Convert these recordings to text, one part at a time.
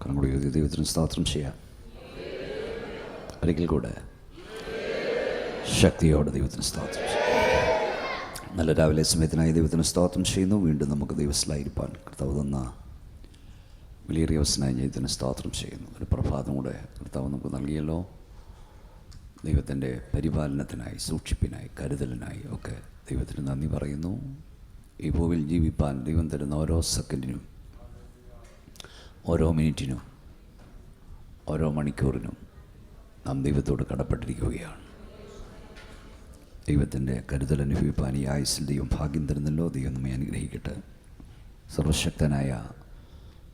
കണ്ണുകൂടി ദൈവത്തിന് സ്തോത്രം ചെയ്യാം. ഒരിക്കൽ കൂടെ ശക്തിയോടെ ദൈവത്തിന് സ്തോത്രം ചെയ്യാം. നല്ല രാവിലെ സമയത്തിനായി ദൈവത്തിന് സ്തോത്രം ചെയ്യുന്നു. വീണ്ടും നമുക്ക് ദൈവത്തിലായിരിക്കാൻ കർത്താവ് തന്ന വലിയ അവസരമായി ദൈവത്തിന് സ്തോത്രം ചെയ്യുന്നു. ഒരു പ്രഭാതം കൂടെ കർത്താവ് നമുക്ക് നൽകിയല്ലോ. ദൈവത്തിൻ്റെ പരിപാലനത്തിനായി, സൂക്ഷിപ്പിനായി, കരുതലിനായി ഒക്കെ ദൈവത്തിന് നന്ദി പറയുന്നു. ഈ ഭൂവിൽ ജീവിപ്പാൻ ദൈവം തരുന്ന ഓരോ സെക്കൻഡിനും, ഓരോ മിനിറ്റിനും, ഓരോ മണിക്കൂറിനും നാം ദൈവത്തോട് കടപ്പെട്ടിരിക്കുകയാണ്. ദൈവത്തിൻ്റെ കരുതൽ അനുഭവിപ്പാൻ ഈ ആയുസ്സിൽ ദൈവം ഭാഗ്യം തരുന്നല്ലോ. ദൈവം നമ്മെ അനുഗ്രഹിക്കട്ടെ. സർവശക്തനായ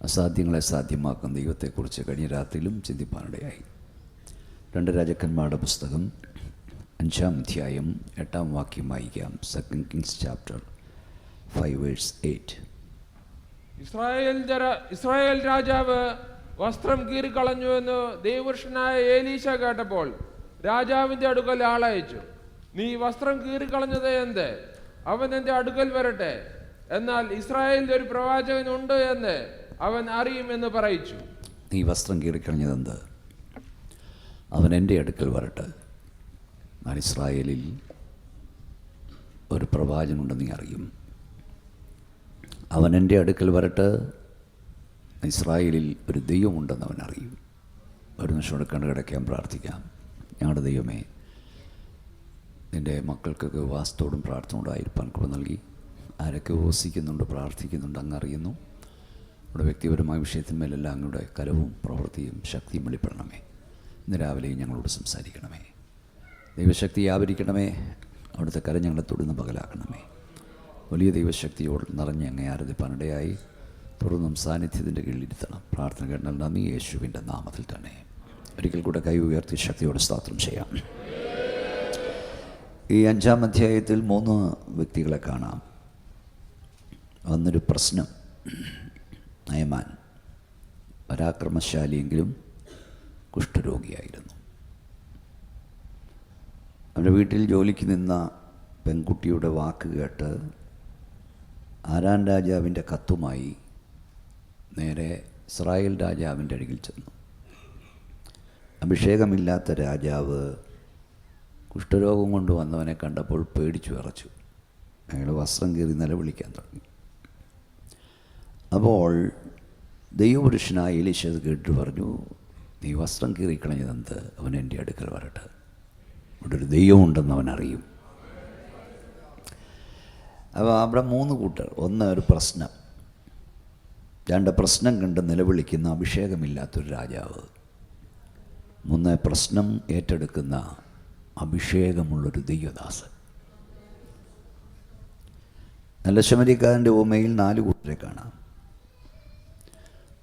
അസാധ്യങ്ങളെ സാധ്യമാക്കുന്ന ദൈവത്തെക്കുറിച്ച് കഴിഞ്ഞ രാത്രിയിലും ചിന്തിപ്പാനിടയായി. 2 രാജാക്കന്മാരുടെ പുസ്തകം 5-ാം അധ്യായം 8-ാം വാക്യം വായിക്കാം. 2 Kings chapter 5 verse 8. ഇസ്രായേൽ രാജാവ് വസ്ത്രം കീറിക്കളഞ്ഞുവെന്ന് ദൈവപുരുഷനായ ഏലീശ കേട്ടപ്പോൾ രാജാവിന്റെ അടുക്കൽ ആളയച്ചു. നീ വസ്ത്രം കീറിക്കളഞ്ഞത് എന്ത്? അവൻ എൻ്റെ അടുക്കൽ വരട്ടെ, എന്നാൽ ഇസ്രായേലിൽ ഒരു പ്രവാചകൻ ഉണ്ട് എന്ന് അവൻ അറിയുമെന്ന് പറയിച്ചു. നീ വസ്ത്രം കീറിക്കളഞ്ഞതെന്ത്? അവൻ എൻ്റെ അടുക്കൽ വരട്ടെ, ഞാൻ ഇസ്രായേലിൽ ഒരു പ്രവാചകനുണ്ടെന്ന് നീ അറിയും. അവൻ എൻ്റെ അടുക്കൽ വരട്ടെ, ഇസ്രായേലിൽ ഒരു ദൈവമുണ്ടെന്ന് അവൻ അറിയും. ഒരു നിമിഷം കണ്ടു കിടക്കാൻ പ്രാർത്ഥിക്കാം. ഞങ്ങളുടെ ദൈവമേ, നിൻ്റെ മക്കൾക്കൊക്കെ ഉപവാസത്തോടും പ്രാർത്ഥനയോടും ആയിരിക്കാൻ കൃപ നൽകി. ആരൊക്കെ ഉപവസിക്കുന്നുണ്ട്, പ്രാർത്ഥിക്കുന്നുണ്ട്, അങ്ങ് അറിയുന്നു. നമ്മുടെ വ്യക്തിപരമായ വിഷയത്തിന്മേലെല്ലാം അങ്ങയുടെ കരവും പ്രവൃത്തിയും ശക്തിയും വെളിപ്പെടണമേ. ഇന്ന് രാവിലെയും ഞങ്ങളോട് സംസാരിക്കണമേ. ദൈവശക്തി വ്യാപരിക്കണമേ. അവിടുത്തെ കരം ഞങ്ങളെ തൊടുന്ന പകലാക്കണമേ. വലിയ ദൈവശക്തിയോട് നിറഞ്ഞ് അങ്ങേ ആരാധിപ്പാനിടയായി. തുറന്നും സാന്നിധ്യത്തിൻ്റെ കീഴിലിരുത്തണം. പ്രാർത്ഥന കേട്ടാൽ നന്ദി, യേശുവിൻ്റെ നാമത്തിൽ തന്നെ. ഒരിക്കൽ കൂടെ കൈ ഉയർത്തി ശക്തിയോടെ സ്തോത്രം ചെയ്യാം. ഈ 5-ാം അധ്യായത്തിൽ 3 വ്യക്തികളെ കാണാം. വന്നൊരു പ്രശ്നം. നയമാൻ പരാക്രമശാലിയെങ്കിലും കുഷ്ഠരോഗിയായിരുന്നു. അവൻ്റെ വീട്ടിൽ ജോലിക്ക് നിന്ന പെൺകുട്ടിയുടെ വാക്ക് കേട്ട് ആരാൻ രാജാവിൻ്റെ കത്തുമായി നേരെ ഇസ്രായേൽ രാജാവിൻ്റെ അരികിൽ ചെന്നു. അഭിഷേകമില്ലാത്ത രാജാവ് കുഷ്ഠരോഗം കൊണ്ട് വന്നവനെ കണ്ടപ്പോൾ പേടിച്ചു വിറച്ചു. അയാൾ വസ്ത്രം കീറി നിലവിളിക്കാൻ തുടങ്ങി. അപ്പോൾ ദൈവപുരുഷനായ എലീശ അത് കേട്ട് പറഞ്ഞു, നീ വസ്ത്രം കീറിക്കളഞ്ഞതെന്ത്? അവൻ എൻ്റെ അടുക്കൽ വരട്ടെ, ഇവിടെ ഒരു ദൈവമുണ്ടെന്ന് അവൻ അറിയും. അപ്പോൾ അവിടെ 3 കൂട്ടർ. 1 ഒരു പ്രശ്നം, 2 പ്രശ്നം കണ്ട് നിലവിളിക്കുന്ന അഭിഷേകമില്ലാത്തൊരു രാജാവ്, 3 പ്രശ്നം ഏറ്റെടുക്കുന്ന അഭിഷേകമുള്ളൊരു ദൈവദാസൻ. നല്ല ശമരിക്കാരൻ്റെ ഉപമയിൽ 4 കൂട്ടരെ കാണാം.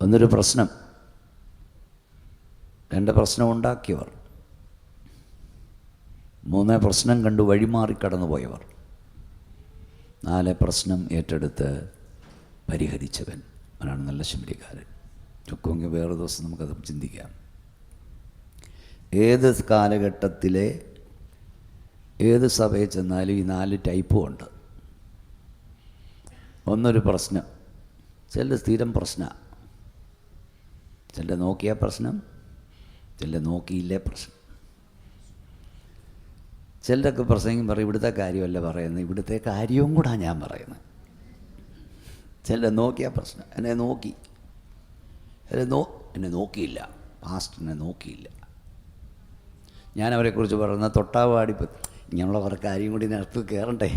1 പ്രശ്നം, 2 പ്രശ്നം ഉണ്ടാക്കിയവർ, 3 പ്രശ്നം കണ്ട് വഴിമാറി കടന്നുപോയവർ, 4 പ്രശ്നം ഏറ്റെടുത്ത് പരിഹരിച്ചവൻ. അവനാണ് നല്ല ശമരിക്കാരൻ. ചുക്കുമെങ്കിൽ വേറെ ദിവസം നമുക്കത് ചിന്തിക്കാം. ഏത് കാലഘട്ടത്തിലെ ഏത് സഭയിൽ ചെന്നാലും ഈ 4 ടൈപ്പും ഉണ്ട്. 1 പ്രശ്നം, ചില സ്ഥിരം പ്രശ്നമാണ്. ചില നോക്കിയ പ്രശ്നം, ചില നോക്കിയില്ലേ പ്രശ്നം. ചിലരൊക്കെ പ്രസംഗം പറയും, ഇവിടുത്തെ കാര്യമല്ല പറയുന്നത്, ഇവിടുത്തെ കാര്യവും കൂടാ ഞാൻ പറയുന്നത്. ചില നോക്കിയ പ്രശ്നം, എന്നെ നോക്കി, എന്നെ നോക്കിയില്ല, പാസ്റ്ററിനെ നോക്കിയില്ല. ഞാൻ അവരെക്കുറിച്ച് പറയുന്ന തൊട്ടാവാടിപ്പം, ഇങ്ങനെയുള്ള കുറേ കാര്യം കൂടി നേരത്തെ കയറണ്ടേ.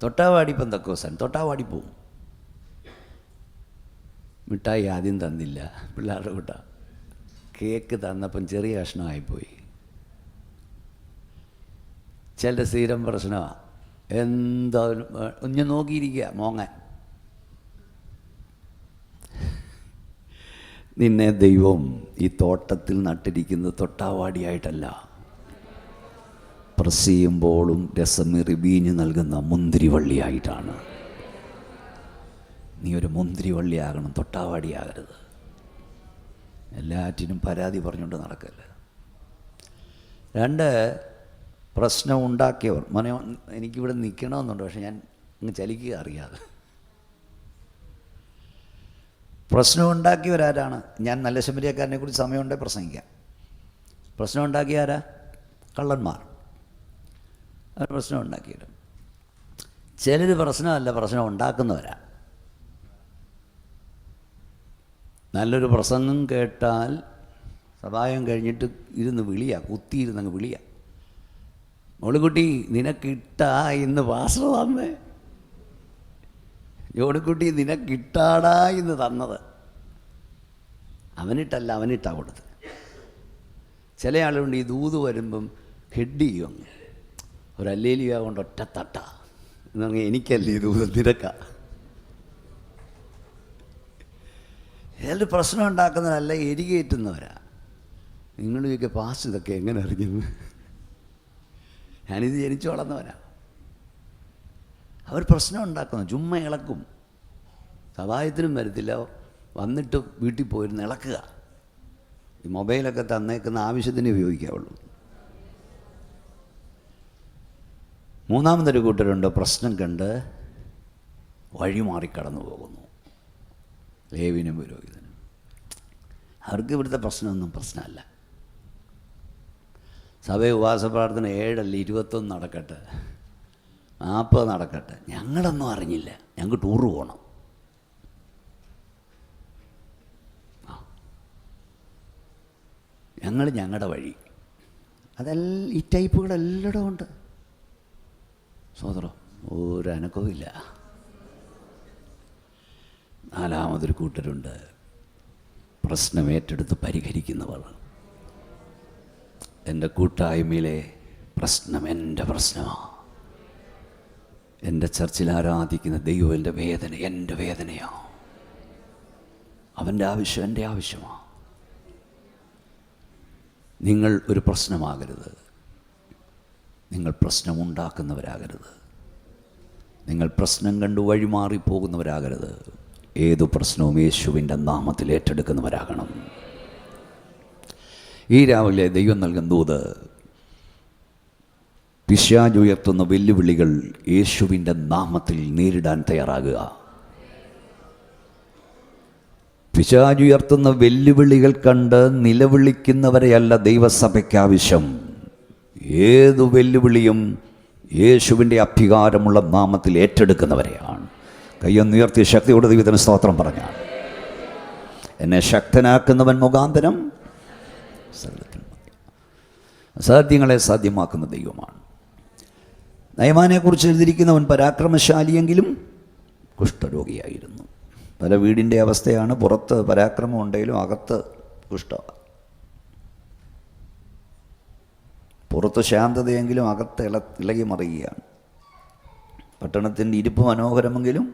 തൊട്ടാവാടിപ്പം തക്കോസൻ തൊട്ടാവാടിപ്പോവും. മിഠായി ആദ്യം തന്നില്ല, പിള്ളേരുടെ കൂട്ട കേക്ക് തന്നപ്പം ചെറിയ കഷ്ണമായിപ്പോയി. ചില സ്ഥിരം പ്രശ്നമാണ്, എന്താ ഒന്ന് നോക്കിയിരിക്കുക മോങ്ങാൻ. നിന്നെ ദൈവം ഈ തോട്ടത്തിൽ നട്ടിരിക്കുന്ന തൊട്ടാവാടിയായിട്ടല്ല, പ്രസ് ചെയ്യുമ്പോഴും രസമേറി വീഞ്ഞ് നൽകുന്ന മുന്തിരിവള്ളിയായിട്ടാണ്. നീ ഒരു മുന്തിരിവള്ളിയാകണം, തൊട്ടാവാടിയാകരുത്. എല്ലാറ്റിനും പരാതി പറഞ്ഞുകൊണ്ട് നടക്കല്ല. 2 പ്രശ്നം ഉണ്ടാക്കിയവർ. എനിക്കിവിടെ നിൽക്കണമെന്നുണ്ട്, പക്ഷെ ഞാൻ അങ്ങ് ചലിക്കുക അറിയാതെ. പ്രശ്നം ഉണ്ടാക്കിയവരാരാണ്? ഞാൻ നല്ല ശമരിയക്കാരനെ കുറിച്ച് സമയമുണ്ടെങ്കിൽ പ്രസംഗിക്കാം. പ്രശ്നം ഉണ്ടാക്കിയ ആരാ? കള്ളന്മാർ. അവർ പ്രശ്നം ഉണ്ടാക്കിയത്. ചിലർ പ്രശ്നമല്ല, പ്രശ്നം ഉണ്ടാക്കുന്നവരാ. നല്ലൊരു പ്രസംഗം കേട്ടാൽ സഭായം കഴിഞ്ഞിട്ട് ഇരുന്ന് വിളിയാ, കുത്തിയിരുന്നങ്ങ് വിളിയാ, മോളിക്കുട്ടി നിനക്കിട്ടാ ഇന്ന് പാസ്റ്റർ തന്നേ, ജോണിക്കുട്ടി നിനക്കിട്ടാടാ ഇന്ന് തന്നത്. അവനിട്ടല്ല, അവനിട്ടാ കൊടുത്ത്. ചില ആളുകളുണ്ട് ഈ ദൂത് വരുമ്പം ഹെഡ് ചെയ്യും, ഒരു അല്ലേലിയ കൊണ്ട് ഒറ്റത്തട്ട എന്ന് പറഞ്ഞാൽ എനിക്കല്ലേ ഈ ദൂത്, നിരക്ക. ഏതൊരു പ്രശ്നം ഉണ്ടാക്കുന്നവരല്ല, എരികേറ്റുന്നവരാ. നിങ്ങളൊക്കെ പാസ് ഇതൊക്കെ എങ്ങനെ അറിഞ്ഞു? ഞാനിത് ജനിച്ചു വളർന്നവരാ. അവർ പ്രശ്നം ഉണ്ടാക്കുന്നു, ചുമ്മാ ഇളക്കും. സഹായത്തിനും വരത്തില്ല, വന്നിട്ട് വീട്ടിൽ പോയിരുന്ന് ഇളക്കുക. ഈ മൊബൈലൊക്കെ തന്നേക്കുന്ന ആവശ്യത്തിന് ഉപയോഗിക്കാവുള്ളൂ. മൂന്നാമതൊരു കൂട്ടരുണ്ട്, പ്രശ്നം കണ്ട് വഴിമാറി കടന്നു പോകുന്നു. ലേവിനും പുരോഹിതനും. അവർക്ക് ഇവിടുത്തെ പ്രശ്നമൊന്നും പ്രശ്നമല്ല. സഭ ഉപവാസ പ്രാർത്ഥന 7 അല്ല 21 നടക്കട്ടെ, 40 നടക്കട്ടെ, ഞങ്ങളൊന്നും അറിഞ്ഞില്ല, ഞങ്ങൾക്ക് ടൂറ് പോകണം. ഞങ്ങളുടെ വഴി. അതെല്ലാം ഈ ടൈപ്പുകളെല്ലാം ഉണ്ട്. സോദരം ഒരു അനക്കവും ഇല്ല. നാലാമതൊരു കൂട്ടരുണ്ട്, പ്രശ്നം ഏറ്റെടുത്ത് പരിഹരിക്കുന്നവർ. എൻ്റെ കൂട്ടായ്മയിലെ പ്രശ്നം എൻ്റെ പ്രശ്നമാണ്. എൻ്റെ ചർച്ചിൽ ആരാധിക്കുന്ന ദൈവം എൻ്റെ വേദന എൻ്റെ വേദനയാണ്. അവൻ്റെ ആവശ്യം എൻ്റെ ആവശ്യമാണ്. നിങ്ങൾ ഒരു പ്രശ്നമാകരുത്. നിങ്ങൾ പ്രശ്നമുണ്ടാക്കുന്നവരാകരുത്. നിങ്ങൾ പ്രശ്നം കണ്ട് വഴിമാറിപ്പോകുന്നവരാകരുത്. ഏതു പ്രശ്നവും യേശുവിൻ്റെ നാമത്തിൽ ഏറ്റെടുക്കുന്നവരാകണം. ഈ രാവിലെ ദൈവം നൽകുന്ന ദൂത്, പിശാച് ഉയർത്തുന്ന വെല്ലുവിളികൾ യേശുവിൻ്റെ നാമത്തിൽ നേരിടാൻ തയ്യാറാകുക. പിശാച് ഉയർത്തുന്ന വെല്ലുവിളികൾ കണ്ട് നിലവിളിക്കുന്നവരെയല്ല ദൈവസഭയ്ക്ക് ആവശ്യം. ഏതു വെല്ലുവിളിയും യേശുവിൻ്റെ അധികാരമുള്ള നാമത്തിൽ ഏറ്റെടുക്കുന്നവരെയാണ്. കയ്യൊന്നുയർത്തിയ ശക്തിയോടെ ദൈവത്തിന് സ്തോത്രം പറഞ്ഞാൽ, എന്നെ ശക്തനാക്കുന്നവൻ മുഖാന്തരം അസാധ്യങ്ങളെ സാധ്യമാക്കുന്ന ദൈവമാണ്. നയമാനെക്കുറിച്ച് എഴുതിയിരിക്കുന്നവൻ പരാക്രമശാലിയെങ്കിലും കുഷ്ഠരോഗിയായിരുന്നു. പല വീടിൻ്റെ അവസ്ഥയാണ്, പുറത്ത് പരാക്രമം ഉണ്ടെങ്കിലും അകത്ത് കുഷ്ഠമാണ്. പുറത്ത് ശാന്തതയെങ്കിലും അകത്ത് ഇളകി മറിയുകയാണ്. പട്ടണത്തിൻ്റെ ഇരിപ്പ് മനോഹരമെങ്കിലും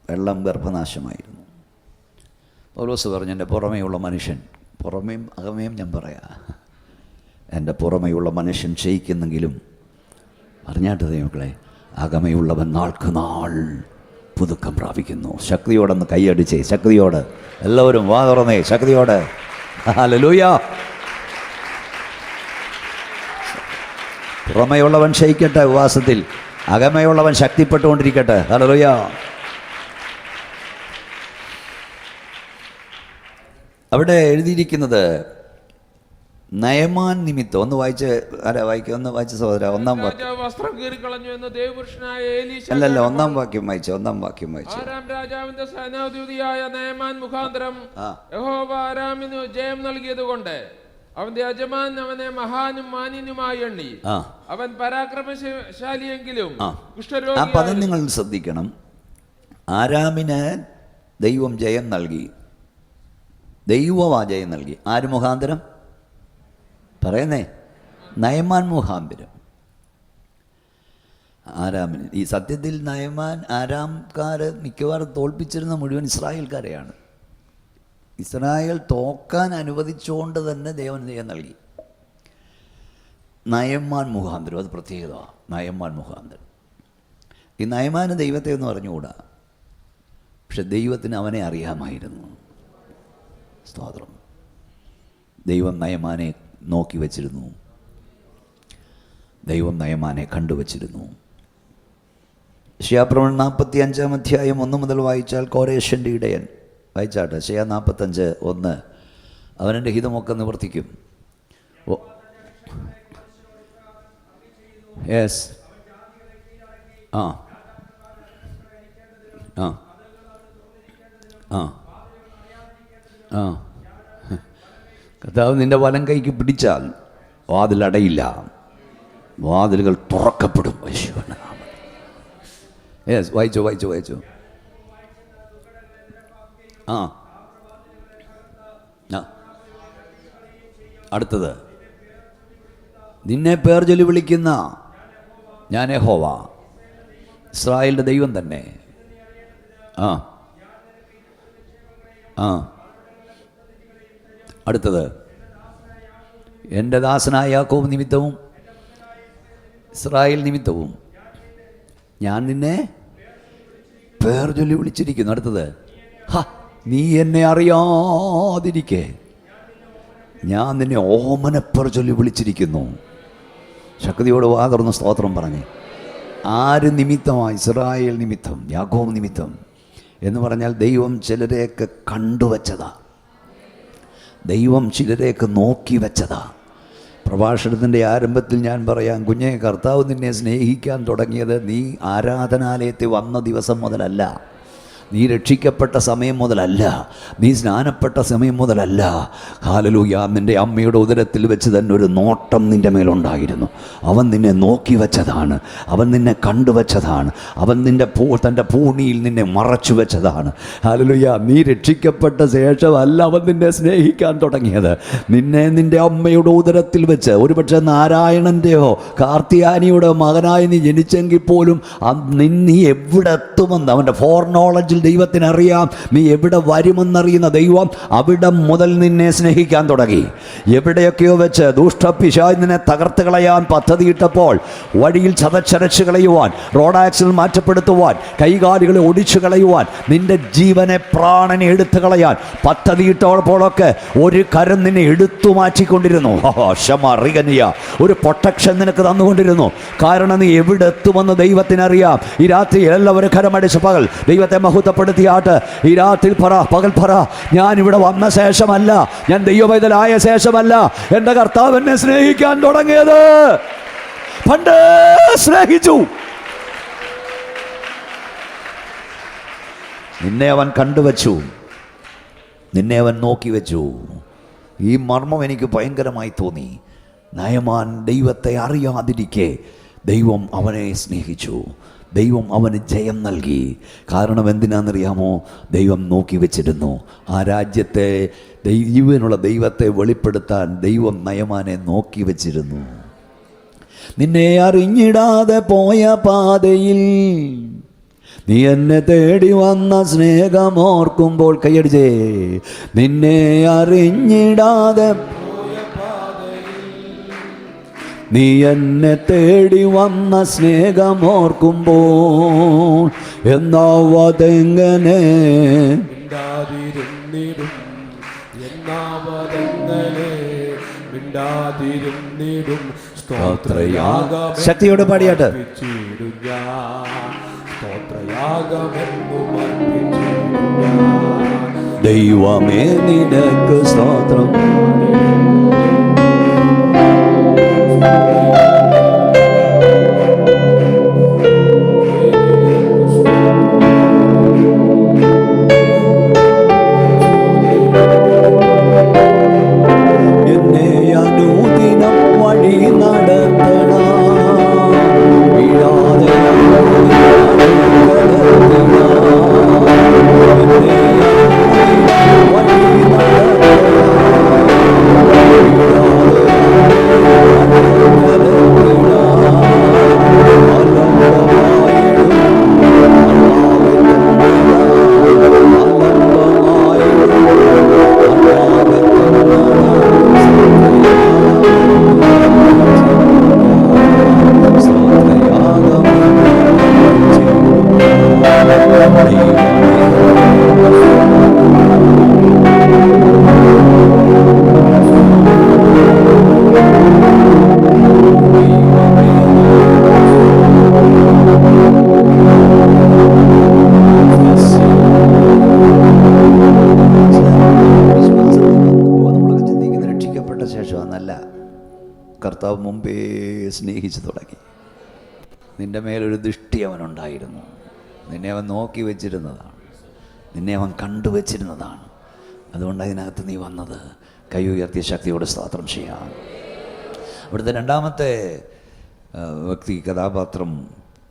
വെള്ളം ഗർഭനാശമായിരുന്നു. പൗലോസ് പറഞ്ഞു, എൻ്റെ പുറമേയുള്ള മനുഷ്യൻ, പുറമേയും അകമേയും ഞാൻ പറയാം, എൻ്റെ പുറമേയുള്ള മനുഷ്യൻ ക്ഷയിക്കുന്നെങ്കിലും അറിഞ്ഞാട്ട് ദൈവങ്ങളെ, അകമയുള്ളവൻ നാൾക്ക് നാൾ പുതുക്കം പ്രാപിക്കുന്നു. ശക്തിയോടൊന്ന് കൈയടിച്ചേ, ശക്തിയോട് എല്ലാവരും വാ തുറന്നേ, ശക്തിയോട് ഹല്ലേലൂയ. പുറമേയുള്ളവൻ ക്ഷയിക്കട്ടെ ഉപവാസത്തിൽ, അകമയുള്ളവൻ ശക്തിപ്പെട്ടുകൊണ്ടിരിക്കട്ടെ. ഹല്ലേലൂയ. അവിടെ എഴുതിയിരിക്കുന്നത് നയമാൻ നിമിത്തം. ഒന്ന് വായിച്ച്, ആരാ വായിക്കുക? ഒന്ന് വായിച്ച സഹോദര, ഒന്നാം വാക്യം. വസ്ത്രം കീറിക്കളഞ്ഞു എന്ന് ദേവപുരുഷനായ ഏലീശ. അല്ലല്ല, ഒന്നാം വാക്യം വായിച്ചു. ആരാം രാജാവിന്റെ സേനാധിപതിയായ നയമാൻ മുഖാന്തരം യഹോവ ആരാമിന് ജയം നൽകിയത് കൊണ്ട് അവന്റെ യജമാൻ അവനെ മഹാനും മാന്യനുമായി എണ്ണി. അവൻ പരാക്രമശാലിയെങ്കിലും കുഷ്ഠരോഗി. ആ പദം നിങ്ങൾ ശ്രദ്ധിക്കണം. ആരാമിന് ദൈവം ജയം നൽകി. ദൈവമാ ജയം നൽകി. ആര് മുഖാന്തരം പറയുന്നേ? നയമാൻ മുഖാന്തരം. ആരാമിന് ഈ സത്യത്തിൽ നയമാൻ ആരാംകാർ മിക്കവാറും തോൽപ്പിച്ചിരുന്ന മുഴുവൻ ഇസ്രായേൽക്കാരെയാണ്. ഇസ്രായേൽ തോക്കാൻ അനുവദിച്ചുകൊണ്ട് തന്നെ ദൈവം ജയം നൽകി. നയമാൻ മുഖാന്തരം, അത് പ്രത്യേകത. നയമാൻ മുഖാന്തരം. ഈ നയമാന് ദൈവത്തെ ഒന്നും അറിഞ്ഞുകൂടാ, പക്ഷെ ദൈവത്തിന് അവനെ അറിയാമായിരുന്നു. സ്തോത്രം. ദൈവം നയമാനെ നോക്കി വച്ചിരുന്നു. ദൈവം നയമാനെ കണ്ടുവച്ചിരുന്നു. യശയ്യാപ്രവചനം 45 അധ്യായം 1 മുതൽ വായിച്ചാൽ, കോരേശൻ്റെ ഇടയൻ വായിച്ചാട്ടെ. യശയ്യാ 45:1. അവനെൻ്റെ ഹിതമൊക്കെ നിവർത്തിക്കും. യെസ്. ആ ആ ആ ആ കർത്താവ് നിൻ്റെ വലം കൈക്ക് പിടിച്ചാൽ വാതിലടയില്ല, വാതിലുകൾ തുറക്കപ്പെടും. യെസ്. വായിച്ചോ. ആ അടുത്തത്, നിന്നെ പേർ ചൊല്ലി വിളിക്കുന്ന ഞാൻ യഹോവ, ഇസ്രായേലിൻ്റെ ദൈവം തന്നെ. ആ ആ അടുത്തത്, എൻ്റെ ദാസനായ യാക്കോബ് നിമിത്തവും ഇസ്രായേൽ നിമിത്തവും ഞാൻ നിന്നെ പേർ ചൊല്ലി വിളിച്ചിരിക്കുന്നു. അടുത്തത്, നീ എന്നെ അറിയാതിരിക്കെ ഞാൻ നിന്നെ ഓമനപ്പേർ ചൊല്ലി വിളിച്ചിരിക്കുന്നു. ശക്തിയോട് വാ തുറന്ന് സ്തോത്രം പറഞ്ഞ്. ആര് നിമിത്തമായി? ഇസ്രായേൽ നിമിത്തം, യാക്കോബ് നിമിത്തം എന്ന് പറഞ്ഞാൽ ദൈവം ചിലരെയൊക്കെ കണ്ടുവച്ചതാ, ദൈവം ചിലരെയൊക്കെ നോക്കി വെച്ചതാ. പ്രഭാഷണത്തിൻ്റെ ആരംഭത്തിൽ ഞാൻ പറയാം, കുഞ്ഞെ, കർത്താവ് നിന്നെ സ്നേഹിക്കാൻ തുടങ്ങിയത് നീ ആരാധനാലയത്തിൽ വന്ന ദിവസം മുതലല്ല, നീ രക്ഷിക്കപ്പെട്ട സമയം മുതലല്ല, നീ സ്നാനപ്പെട്ട സമയം മുതലല്ല. ഹല്ലേലൂയ. നിൻ്റെ അമ്മയുടെ ഉദരത്തിൽ വെച്ച് തന്നെ ഒരു നോട്ടം നിൻ്റെ മേലുണ്ടായിരുന്നു. അവൻ നിന്നെ നോക്കി വെച്ചതാണ്, അവൻ നിന്നെ കണ്ടുവച്ചതാണ്, അവൻ തൻ്റെ പൂണിയിൽ നിന്നെ മറച്ചു വെച്ചതാണ്. ഹല്ലേലൂയ. നീ രക്ഷിക്കപ്പെട്ട ശേഷമല്ല അവൻ നിന്നെ സ്നേഹിക്കാൻ തുടങ്ങിയത്. നിന്നെ നിൻ്റെ അമ്മയുടെ ഉദരത്തിൽ വെച്ച്, ഒരുപക്ഷെ നാരായണൻ്റെയോ കാർത്തിയാനിയുടെ മകനായി നീ ജനിച്ചെങ്കിൽ പോലും നീ എവിടെ എത്തുമെന്ന് അവൻ്റെ ഫോർ നോളജിൽ ദൈവത്തിനറിയാം. നീ എവിടെ വരുമെന്നറിയുന്ന ദൈവം അവിടെ മുതൽ നിന്നെ സ്നേഹിക്കാൻ തുടങ്ങി. എവിടെയൊക്കെയോ വെച്ച് ദുഷ്ടപിശാച് നിന്നെ തകർത്ത് കളയാൻ പദ്ധതിയിട്ടപ്പോൾ, വഴിയിൽ ചതച്ചരച്ച് കളയുവാൻ, റോഡ് ആക്സിഡന്റ് മാറ്റപ്പെടുത്തുവാൻ, കൈകാലുകളെ ഒടിച്ചു കളയുവാൻ, നിന്റെ ജീവനെ പ്രാണനെ എടുത്തു കളയാൻ പദ്ധതിയിട്ടപ്പോഴൊക്കെ ഒരു കരം നിന്നെ എടുത്തു മാറ്റിക്കൊണ്ടിരുന്നു. ഒരു പ്രൊട്ടക്ഷൻ നിനക്ക് തന്നുകൊണ്ടിരുന്നു. കാരണം നീ എവിടെ എത്തുമെന്ന് ദൈവത്തിനറിയാം. ഈ രാത്രി എല്ലാവരും കരമടിച്ച് പകൽ ദൈവത്തെ മഹത്വപ്പെടുത്തിയാട്ട്. ഈ രാത്രി പകൽ പറ, ഞാൻ ഇവിടെ വന്ന ശേഷമല്ല, ഞാൻ ദൈവവൈതലായ ശേഷമല്ല എൻ്റെ കർത്താവ് എന്നെ സ്നേഹിക്കാൻ തുടങ്ങിയത്. പണ്ട് സ്നേഹിച്ചു. നിന്നെ അവൻ കണ്ടുവച്ചു, നിന്നെ അവൻ നോക്കി വെച്ചു. ഈ മർമ്മം എനിക്ക് ഭയങ്കരമായി തോന്നി. നയമാൻ ദൈവത്തെ അറിയാതിരിക്കെ ദൈവം അവനെ സ്നേഹിച്ചു, ദൈവം അവന് ജയം നൽകി. കാരണം എന്തിനാണെന്നറിയാമോ? ദൈവം നോക്കി വെച്ചിരുന്നു. ആ രാജ്യത്തെ ജീവനുള്ള ദൈവത്തെ വെളിപ്പെടുത്താൻ ദൈവം നയമാനെ നോക്കി വെച്ചിരുന്നു. നിന്നെ അറിഞ്ഞിടാതെ പോയ പാതയിൽ നീ എന്നെ തേടി വന്ന സ്നേഹമോർക്കുമ്പോൾ, കൈയടിച്ചേ, നിന്നെ അറിഞ്ഞിടാതെ നീ എന്നെ തേടി വന്ന സ്നേഹമോർക്കുമ്പോൾ എന്നാവതെങ്ങനെ ശക്തിയോട് പാടിയാട്ട്. ദൈവമേ നിനക്ക് സ്തോത്രം. എന്നെ അനുദിനം വഴി നടത്തണം, വീഴാതെ വഴി നടത്തണം. കർത്താവ് മുമ്പേ സ്നേഹിച്ചു തുടങ്ങി. നിൻ്റെ മേലൊരു ദൃഷ്ടി അവനുണ്ടായിരുന്നു. നിന്നെ അവൻ നോക്കി വെച്ചിരുന്നതാണ്, നിന്നെ അവൻ കണ്ടുവച്ചിരുന്നതാണ്. അതുകൊണ്ട് അതിനകത്ത് നീ വന്നത്. കൈ ഉയർത്തിയ ശക്തിയോട് സ്തോത്രം ചെയ്യാം. അവിടുത്തെ രണ്ടാമത്തെ വ്യക്തി കഥാപാത്രം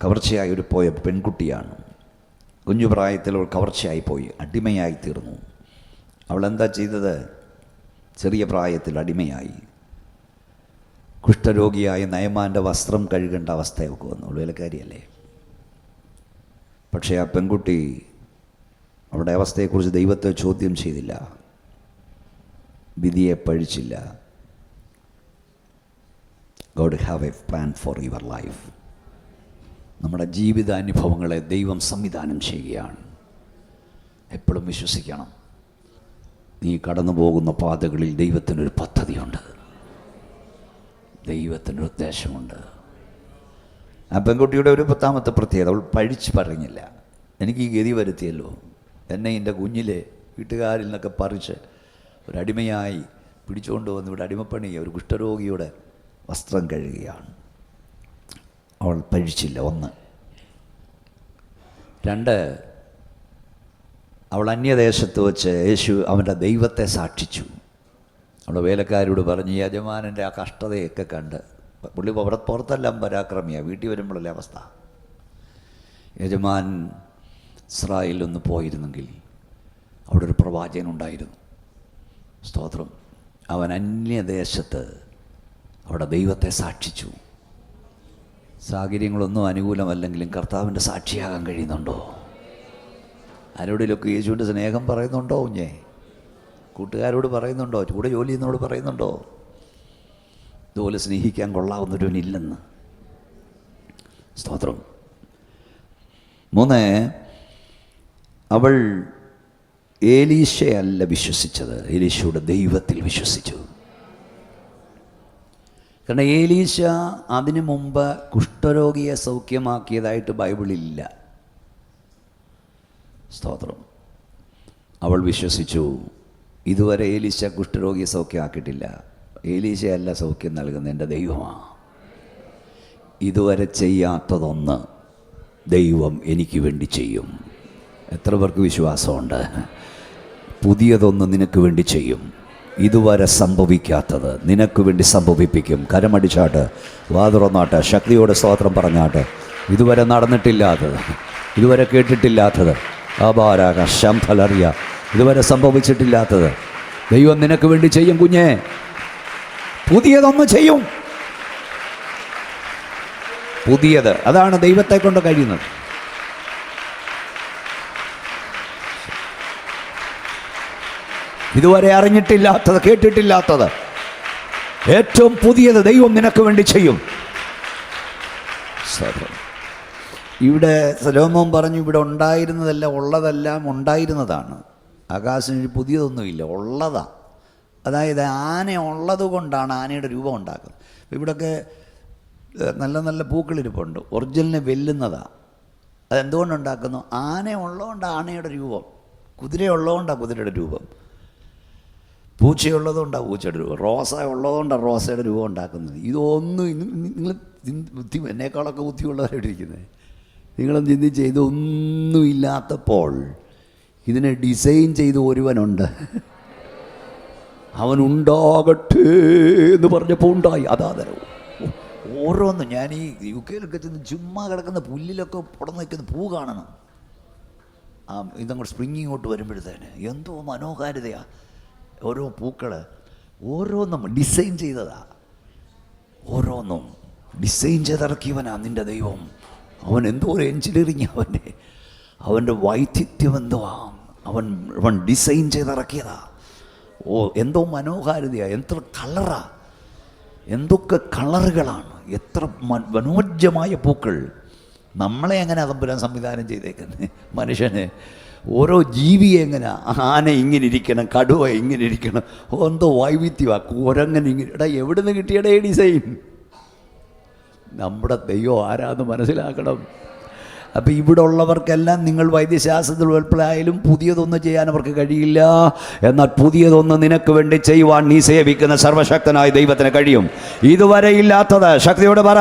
കവർച്ചയായി ഒരു പോയ പെൺകുട്ടിയാണ്. കുഞ്ഞു പ്രായത്തിൽ അവൾ കവർച്ചയായി പോയി, അടിമയായി തീർന്നു. അവൾ എന്താ ചെയ്തത്? ചെറിയ പ്രായത്തിൽ അടിമയായി. കുഷ്ഠരോഗിയായ നയമാൻ്റെ വസ്ത്രം കഴുകേണ്ട അവസ്ഥയൊക്കെ വന്നു. അവൾ വേലക്കാരിയല്ലേ. പക്ഷേ ആ പെൺകുട്ടി അവളുടെ അവസ്ഥയെക്കുറിച്ച് ദൈവത്തെ ചോദ്യം ചെയ്തില്ല, വിധിയെ പഴിച്ചില്ല. God have a plan for your life. നമ്മുടെ ജീവിതാനുഭവങ്ങളെ ദൈവം സംവിധാനം ചെയ്യുകയാണ്. എപ്പോഴും വിശ്വസിക്കണം, നീ കടന്നു പോകുന്ന പാതകളിൽ ദൈവത്തിനൊരു പദ്ധതിയുണ്ട്, ദൈവത്തിനൊരു ഉദ്ദേശമുണ്ട്. ആ പെൺകുട്ടിയുടെ ഒരു 10ാമത്തെ പ്രത്യേകത, അവൾ പഴിച്ച് പറഞ്ഞില്ല. എനിക്ക് ഈ ഗതി വരുത്തിയല്ലോ, എന്നെ എൻ്റെ കുഞ്ഞിലെ വീട്ടുകാരിൽ നിന്നൊക്കെ പറിച്ച് ഒരടിമയായി പിടിച്ചുകൊണ്ട് വന്ന് ഇവിടെ അടിമപ്പണി ഒരു കുഷ്ഠരോഗിയുടെ വസ്ത്രം കഴുകുകയാണ്. അവൾ പഴിച്ചില്ല. 1. 2, അവൾ അന്യദേശത്ത് വെച്ച് യേശു അവൻ്റെ ദൈവത്തെ സാക്ഷിച്ചു. അവളുടെ വേലക്കാരോട് പറഞ്ഞ് യജമാനൻ്റെ ആ കഷ്ടതയൊക്കെ കണ്ട്, പുള്ളി പുറത്തെല്ലാം പരാക്രമിയാണ്, വീട്ടിൽ വരുമ്പോഴല്ലേ അവസ്ഥ. യജമാൻ ഇസ്രായേലിലൊന്ന് പോയിരുന്നെങ്കിൽ അവിടെ ഒരു പ്രവാചകനുണ്ടായിരുന്നു. സ്തോത്രം. അവൻ അന്യദേശത്ത് അവിടെ ദൈവത്തെ സാക്ഷിച്ചു. സാഹചര്യങ്ങളൊന്നും അനുകൂലമല്ലെങ്കിലും കർത്താവിൻ്റെ സാക്ഷിയാകാൻ കഴിയുന്നുണ്ടോ? ആരോടിലൊക്കെ യേശുവിൻ്റെ സ്നേഹം പറയുന്നുണ്ടോ? കുഞ്ഞേ, കൂട്ടുകാരോട് പറയുന്നുണ്ടോ? കൂടെ ജോലി ചെയ്യുന്നവരോട് പറയുന്നുണ്ടോ? ഇതുപോലെ സ്നേഹിക്കാൻ കൊള്ളാവുന്നവരവനില്ലെന്ന്. സ്തോത്രം. 3, അവൾ ഏലീശയല്ല വിശ്വസിച്ചത്, ഏലീശയുടെ ദൈവത്തിൽ വിശ്വസിച്ചു. കാരണം ഏലീശ അതിനു മുമ്പ് കുഷ്ഠരോഗിയെ സൗഖ്യമാക്കിയതായിട്ട് ബൈബിളിലില്ല. സ്തോത്രം. അവൾ വിശ്വസിച്ചു. ഇതുവരെ ഏലീശ കുഷ്ഠരോഗിയെ സൗഖ്യമാക്കിയിട്ടില്ല. ഏലീശയല്ല സൗഖ്യം നൽകുന്ന എൻ്റെ ദൈവമാണ്. ഇതുവരെ ചെയ്യാത്തതൊന്ന് ദൈവം എനിക്ക് വേണ്ടി ചെയ്യും. എത്ര പേർക്ക് വിശ്വാസമുണ്ട്? പുതിയതൊന്ന് നിനക്ക് വേണ്ടി ചെയ്യും. ഇതുവരെ സംഭവിക്കാത്തത് നിനക്ക് വേണ്ടി സംഭവിപ്പിക്കും. കരമടിച്ചാട്ട്, വാതുറന്നാട്ട്, ശക്തിയോടെ സ്തോത്രം പറഞ്ഞാട്ട്. ഇതുവരെ നടന്നിട്ടില്ലാത്തത്, ഇതുവരെ കേട്ടിട്ടില്ലാത്തത്, ആഭാരാക ശംഫലറിയ, ഇതുവരെ സംഭവിച്ചിട്ടില്ലാത്തത് ദൈവം നിനക്ക് വേണ്ടി ചെയ്യും കുഞ്ഞേ. പുതിയതൊന്ന് ചെയ്യും. പുതിയത്, അതാണ് ദൈവത്തെ കൊണ്ട് കഴിയുന്നത്. ഇതുവരെ അറിഞ്ഞിട്ടില്ലാത്തത്, കേട്ടിട്ടില്ലാത്തത്, ഏറ്റവും പുതിയത് ദൈവം നിനക്ക് വേണ്ടി ചെയ്യും. ഇവിടെ സലോമോൻ പറഞ്ഞു, ഇവിടെ ഉണ്ടായിരുന്നതെല്ലാം ഉള്ളതെല്ലാം ഉണ്ടായിരുന്നതാണ്. ആകാശത്തിന് പുതിയതൊന്നുമില്ല, ഉള്ളതാ. അതായത് ആന ഉള്ളത് കൊണ്ടാണ് ആനയുടെ രൂപം ഉണ്ടാക്കുന്നത്. ഇവിടെയൊക്കെ നല്ല നല്ല പൂക്കളിരിപ്പുണ്ട്, ഒറിജിനലിനെ വെല്ലുന്നതാണ്. അതെന്തുകൊണ്ടുണ്ടാക്കുന്നു? ആന ഉള്ളതുകൊണ്ട് ആനയുടെ രൂപം, കുതിര ഉള്ളതുകൊണ്ടാണ് കുതിരയുടെ രൂപം, പൂച്ചയുള്ളതുകൊണ്ടാണ് പൂച്ചയുടെ രൂപം, റോസ ഉള്ളതുകൊണ്ടാണ് റോസയുടെ രൂപം ഉണ്ടാക്കുന്നത്. ഇതൊന്നും നിങ്ങൾ ബുദ്ധി എന്നേക്കാളൊക്കെ ബുദ്ധിയുള്ളവരായിട്ടിരിക്കുന്നത്. നിങ്ങളും ചിന്തിച്ച്, ഇതൊന്നും ഇല്ലാത്തപ്പോൾ ഇതിനെ ഡിസൈൻ ചെയ്ത് ഒരുവനുണ്ട്. അവനുണ്ടാകട്ടെ എന്ന് പറഞ്ഞപ്പോൾ ഉണ്ടായി. അതാതരവും ഓരോന്നും. ഞാൻ ഈ UK ചെന്ന് ചുമ്മാ കിടക്കുന്ന പുല്ലിലൊക്കെ പുടന്ന് നിൽക്കുന്ന പൂ കാണണം. ഇതങ്ങോട്ട് സ്പ്രിങ് ഇങ്ങോട്ട് വരുമ്പോഴത്തേന് എന്തോ മനോഹാരിതയാണ്. ഓരോ പൂക്കൾ ഓരോന്നും ഡിസൈൻ ചെയ്തതാ. ഓരോന്നും ഡിസൈൻ ചെയ്തിറക്കിയവനാ നിൻ്റെ ദൈവം. അവൻ എന്തോ ഒരു എൻജിനീയറിങ്, അവൻ്റെ വൈദഗ്ധ്യം എന്തുവാ. അവൻ ഡിസൈൻ ചെയ്തിറക്കിയതാ. എന്തോ മനോഹാരിതയാണ്, എത്ര കളറാ, എന്തൊക്കെ കളറുകളാണ്, എത്ര മനോജ്ജമായ പൂക്കൾ. നമ്മളെ എങ്ങനെ തമ്പുരാൻ സംവിധാനം ചെയ്തേക്കുന്നത്? മനുഷ്യന് ഓരോ ജീവിയെ എങ്ങനെ, ആന ഇങ്ങനെ ഇരിക്കണം, കടുവ ഇങ്ങനെ ഇരിക്കണം, എന്തോ വൈവിധ്യമാണ്. കുരങ്ങനെ ഇങ്ങനെ. എടാ, എവിടെ നിന്ന് കിട്ടിയടേ ഡിസൈൻ? നമ്മുടെ ദൈവം ആരാന്ന് മനസ്സിലാക്കണം. അപ്പോൾ ഇവിടെ ഉള്ളവർക്കെല്ലാം നിങ്ങൾ വൈദ്യശാസ്ത്രത്തിൽ ഉൾപ്പെടായാലും പുതിയതൊന്നും ചെയ്യാൻ അവർക്ക് കഴിയില്ല. എന്നാൽ പുതിയതൊന്നും നിനക്ക് വേണ്ടി ചെയ്യുവാൻ നീ സേവിക്കുന്ന സർവശക്തനായ ദൈവത്തിന് കഴിയും. ഇതുവരെ ഇല്ലാത്തത്, ശക്തിയോട് പറ,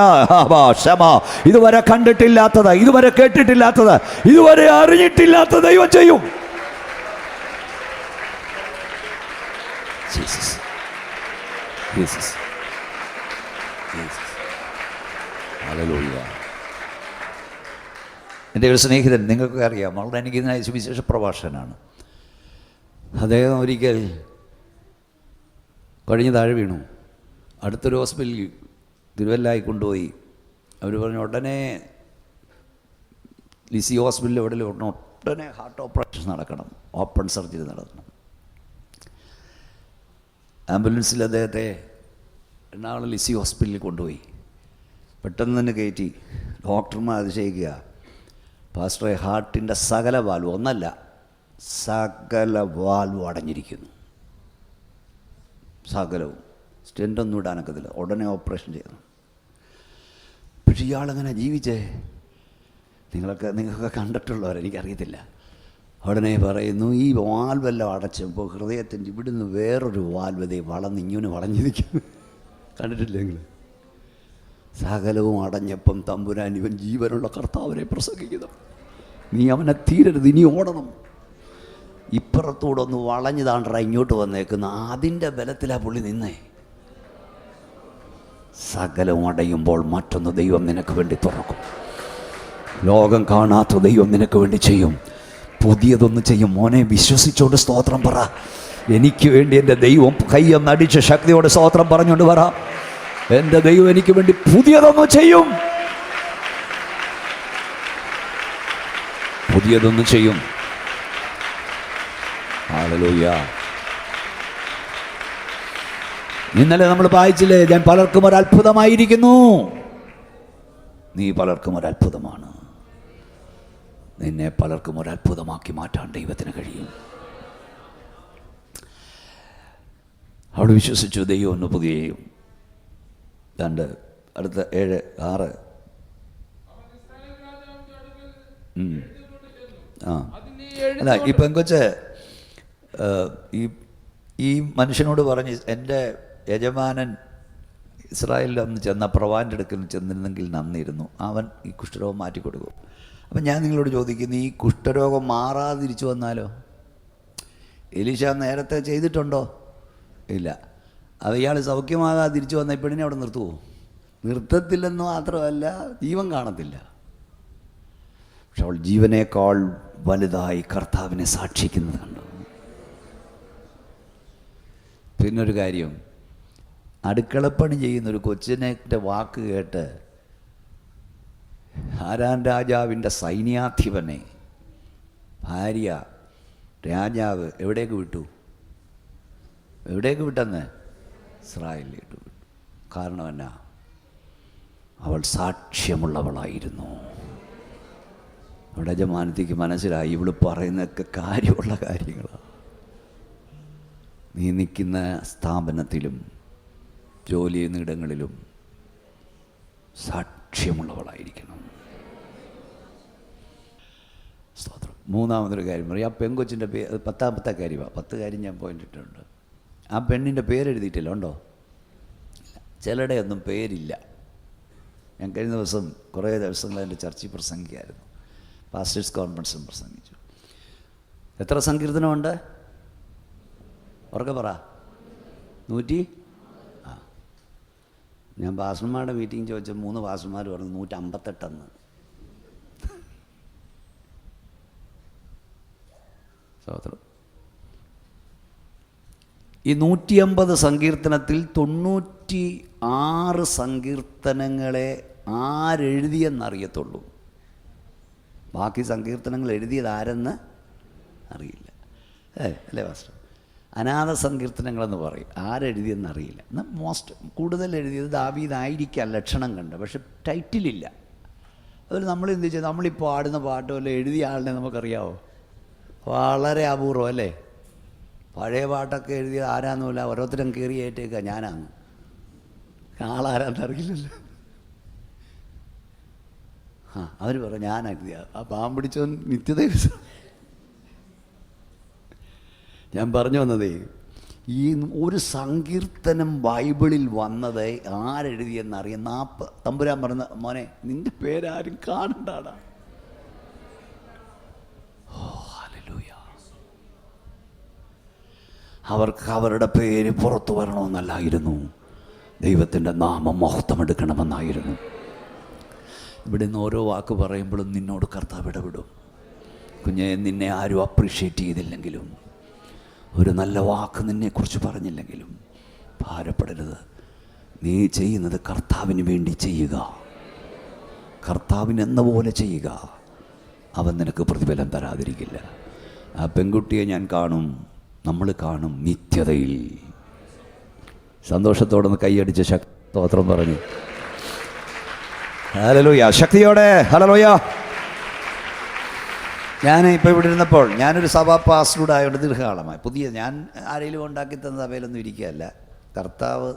ക്ഷമ, ഇതുവരെ കണ്ടിട്ടില്ലാത്തത്, ഇതുവരെ കേട്ടിട്ടില്ലാത്തത്, ഇതുവരെ അറിഞ്ഞിട്ടില്ലാത്ത ദൈവം ചെയ്യും. Jesus, Jesus, Jesus. ഹല്ലേലൂയ. എൻ്റെ ഒരു സ്നേഹിതൻ, നിങ്ങൾക്കൊക്കെ അറിയാം, വളരെ അനുഗ്രഹീതനായ സുവിശേഷ പ്രഭാഷകനാണ്. അദ്ദേഹം ഒരിക്കൽ കഴിഞ്ഞ് താഴെ വീണു. അടുത്തൊരു ഹോസ്പിറ്റലിൽ തിരുവല്ലായി കൊണ്ടുപോയി. അവർ പറഞ്ഞു ഉടനെ ലിസി ഹോസ്പിറ്റലിൽ എവിടെ ഉടനെ ഹാർട്ട് ഓപ്പറേഷൻ നടക്കണം, ഓപ്പൺ സർജറി നടക്കണം. ആംബുലൻസിൽ അദ്ദേഹത്തെ എറണാകുളം ലിസി ഹോസ്പിറ്റലിൽ കൊണ്ടുപോയി. പെട്ടെന്ന് തന്നെ കയറ്റി. ഡോക്ടർമാർ അതിശയിക്കുക, പാസ്റ്ററെ ഹാർട്ടിൻ്റെ സകല വാൽവ്, ഒന്നല്ല സകല വാൽവ് അടഞ്ഞിരിക്കുന്നു, സകലവും, സ്റ്റെൻ്റൊന്നും ഇടാനൊക്കത്തില്ല, ഉടനെ ഓപ്പറേഷൻ ചെയ്യണം. പക്ഷേ ഇയാളെങ്ങനെ ജീവിച്ചേ? നിങ്ങളൊക്കെ കണ്ടിട്ടുള്ളവർ, എനിക്കറിയത്തില്ല. ഉടനെ പറയുന്നു, ഈ വാൽവെല്ലാം അടച്ചപ്പോൾ ഹൃദയത്തിൻ്റെ ഇവിടുന്ന് വേറൊരു വാൽവതേ ഇങ്ങനെ വളഞ്ഞിരിക്കുന്നു. കണ്ടിട്ടില്ല നിങ്ങൾ? സകലവും അടഞ്ഞപ്പം തമ്പുരാൻ ഇവൻ ജീവനുള്ള കർത്താവിനെ പ്രസംഗിക്കുന്നു. നീ അവനെ തീരരുത്, ഇനി ഓടണം. ഇപ്പുറത്തൂടെ ഒന്ന് വളഞ്ഞു താണ്ടാ ഇങ്ങോട്ട് വന്നേക്കുന്ന അതിൻ്റെ ബലത്തിലാണ് പുള്ളി നിന്നേ. സകലവും അടയുമ്പോൾ മറ്റൊന്ന് ദൈവം നിനക്ക് വേണ്ടി തുറക്കും. ലോകം കാണാത്ത ദൈവം നിനക്ക് വേണ്ടി ചെയ്യും. പുതിയതൊന്ന് ചെയ്യും. മോനെ, വിശ്വസിച്ചോണ്ട് സ്തോത്രം പറ. എനിക്ക് വേണ്ടി എൻ്റെ ദൈവം കൈയൊന്നടിച്ച് ശക്തിയോടെ സ്തോത്രം പറഞ്ഞുകൊണ്ട് പറ, എൻ്റെ ദൈവം എനിക്ക് വേണ്ടി പുതിയതൊന്നും ചെയ്യും, പുതിയതൊന്നും ചെയ്യും. ഹല്ലേലൂയ. ഇന്നലെ നമ്മൾ വായിച്ചില്ലേ, ഞാൻ പലർക്കും ഒരു അത്ഭുതമായിരിക്കുന്നു. നീ പലർക്കും ഒരു അത്ഭുതമാണ്. നിന്നെ പലർക്കും ഒരു അത്ഭുതമാക്കി മാറ്റാൻ ദൈവത്തിന് കഴിയും. അവിടെ വിശ്വസിച്ചു. ദൈവം ഒന്ന് പുതിയ രണ്ട് അടുത്ത 7, 6 അല്ല, ഈ പെങ്കൊച്ച് ഈ മനുഷ്യനോട് പറഞ്ഞ്, എൻ്റെ യജമാനൻ ഇസ്രായേലിൽ അന്ന് ചെന്ന പ്രവാൻ്റെ അടുക്കൽ ചെന്നിരുന്നെങ്കിൽ നന്നിരുന്നു, അവൻ ഈ കുഷ്ഠരോഗം മാറ്റിക്കൊടുക്കും. അപ്പം ഞാൻ നിങ്ങളോട് ചോദിക്കുന്നു, ഈ കുഷ്ഠരോഗം മാറാതിരിച്ചു വന്നാലോ? എലീശ നേരത്തെ ചെയ്തിട്ടുണ്ടോ? ഇല്ല. അത് ഇയാൾ സൗഖ്യമാകാതെ തിരിച്ചു വന്ന ഈ പെണ്ണിനെ അവിടെ നിർത്തുമോ? നിർത്തത്തില്ലെന്ന് മാത്രമല്ല, ജീവൻ കാണത്തില്ല. പക്ഷെ അവൾ ജീവനേക്കാൾ വലുതായി കർത്താവിനെ സാക്ഷിക്കുന്നത് കണ്ടു. പിന്നൊരു കാര്യം, അടുക്കളപ്പണി ചെയ്യുന്നൊരു കൊച്ചിനെ വാക്ക് കേട്ട് ഹാരാൻ രാജാവിൻ്റെ സൈന്യാധിപനെ ഭാര്യ രാജാവ് എവിടേക്ക് വിട്ടു? എവിടേക്ക് വിട്ടെന്ന്? ഇസ്രായേലിലേക്ക് വിട്ടു. കാരണം എന്നാ? അവൾ സാക്ഷ്യമുള്ളവളായിരുന്നു. അവിടെ യജമാനത്തിക്ക് മനസ്സിലായി, ഇവള് പറയുന്നതൊക്കെ കാര്യമുള്ള കാര്യങ്ങളാണ്. നീ നിൽക്കുന്ന സ്ഥാപനത്തിലും ജോലി ചെയ്യുന്ന ഇടങ്ങളിലും സാക്ഷ്യമുള്ളവളായിരിക്കണം. സ്തോത്രം. മൂന്നാമതൊരു കാര്യം പറയും. ആ പെങ്കൊച്ചിൻ്റെ പേര് 10ാമത്തെ കാര്യമാണ്. 10 കാര്യം ഞാൻ പോയിന്റ് ഇട്ടിട്ടുണ്ട്. ആ പെണ്ണിൻ്റെ പേരെഴുതിയിട്ടില്ല. ഉണ്ടോ? ചിലരുടെയൊന്നും പേരില്ല. ഞാൻ കഴിഞ്ഞ ദിവസം കുറേ ദിവസങ്ങൾ എൻ്റെ ചർച്ചിൽ പ്രസംഗിക്കായിരുന്നു. പാസ്റ്റേഴ്സ് കോൺഫറൻസും പ്രസംഗിച്ചു. എത്ര സങ്കീർത്തനമുണ്ട്? ഉറക്കെ പറ. 100. ഞാൻ പാസ്റ്റർമാരുടെ മീറ്റിംഗ് ചോദിച്ച 3 പാസ്റ്റർമാർ പറഞ്ഞു 158. സ്തോത്രം. ഈ 150 സങ്കീർത്തനത്തിൽ 96 സങ്കീർത്തനങ്ങളെ ആരെഴുതിയെന്നറിയത്തുള്ളൂ. ബാക്കി സങ്കീർത്തനങ്ങൾ എഴുതിയത് ആരെന്ന് അറിയില്ല. അല്ലേ പാസ്റ്റർ? അനാഥ സങ്കീർത്തനങ്ങളെന്ന് പറയും. ആരെഴുതിയെന്നറിയില്ല. എന്നാൽ കൂടുതൽ എഴുതിയത് ദാവീദായിരിക്കാം ലക്ഷണം കണ്ട്. പക്ഷെ ടൈറ്റിലില്ല. അതുപോലെ നമ്മൾ എന്ത് വെച്ചാൽ നമ്മളീ പാടുന്ന പാട്ട് വല്ല എഴുതിയ ആളിനെ നമുക്കറിയാമോ? വളരെ അപൂർവം അല്ലേ? പഴയ പാട്ടൊക്കെ എഴുതിയത് ആരാന്നുമില്ല. ഓരോരുത്തരും കയറി ഏറ്റേക്കുക ഞാനാന്ന്. ആളാരാന്നറിയില്ലല്ലോ. അവർ പറഞ്ഞു ഞാനായിരുന്നു ആ പാമ്പ് പിടിച്ചവൻ നിത്യത. ഞാൻ പറഞ്ഞു വന്നതേ, ഈ ഒരു സങ്കീർത്തനം ബൈബിളിൽ വന്നത് ആരെഴുതിയെന്നറിയാം. തമ്പുരാൻ പറഞ്ഞ മോനെ നിന്റെ പേരാരും കാണണ്ടാടാ. അവർക്ക് അവരുടെ പേര് പുറത്തു വരണമെന്നല്ലായിരുന്നു, ദൈവത്തിൻ്റെ നാമം മഹത്വമെടുക്കണമെന്നായിരുന്നു. ഇവിടെ നിന്ന് ഓരോ വാക്ക് പറയുമ്പോഴും നിന്നോട് കർത്താവ് ഇടപെടും. കുഞ്ഞെ, നിന്നെ ആരും അപ്രീഷിയേറ്റ് ചെയ്തില്ലെങ്കിലും, ഒരു നല്ല വാക്ക് നിന്നെക്കുറിച്ച് പറഞ്ഞില്ലെങ്കിലും ഭാരപ്പെടരുത്. നീ ചെയ്യുന്നത് കർത്താവിന് വേണ്ടി ചെയ്യുക, കർത്താവിനെന്ന പോലെ ചെയ്യുക. അവൻ നിനക്ക് പ്രതിഫലം തരാതിരിക്കില്ല. ആ പെൺകുട്ടിയെ ഞാൻ കാണും, നമ്മൾ കാണും നിത്യതയിൽ. സന്തോഷത്തോടെ കൈയടിച്ച് സ്തോത്രം പറഞ്ഞു. ഹല്ലേലൂയ, ശക്തിയോടെ ഹല്ലേലൂയ. ഞാൻ ഇപ്പോൾ ഇവിടെ ഇരുന്നപ്പോൾ, ഞാനൊരു സഭാ പാസ്റ്ററുടെ ആയതുകൊണ്ട് ദീർഘകാലമായി ഞാൻ ആരെങ്കിലും ഉണ്ടാക്കി തന്ന സഭയിലൊന്നും ഇരിക്കുകയല്ല. കർത്താവ്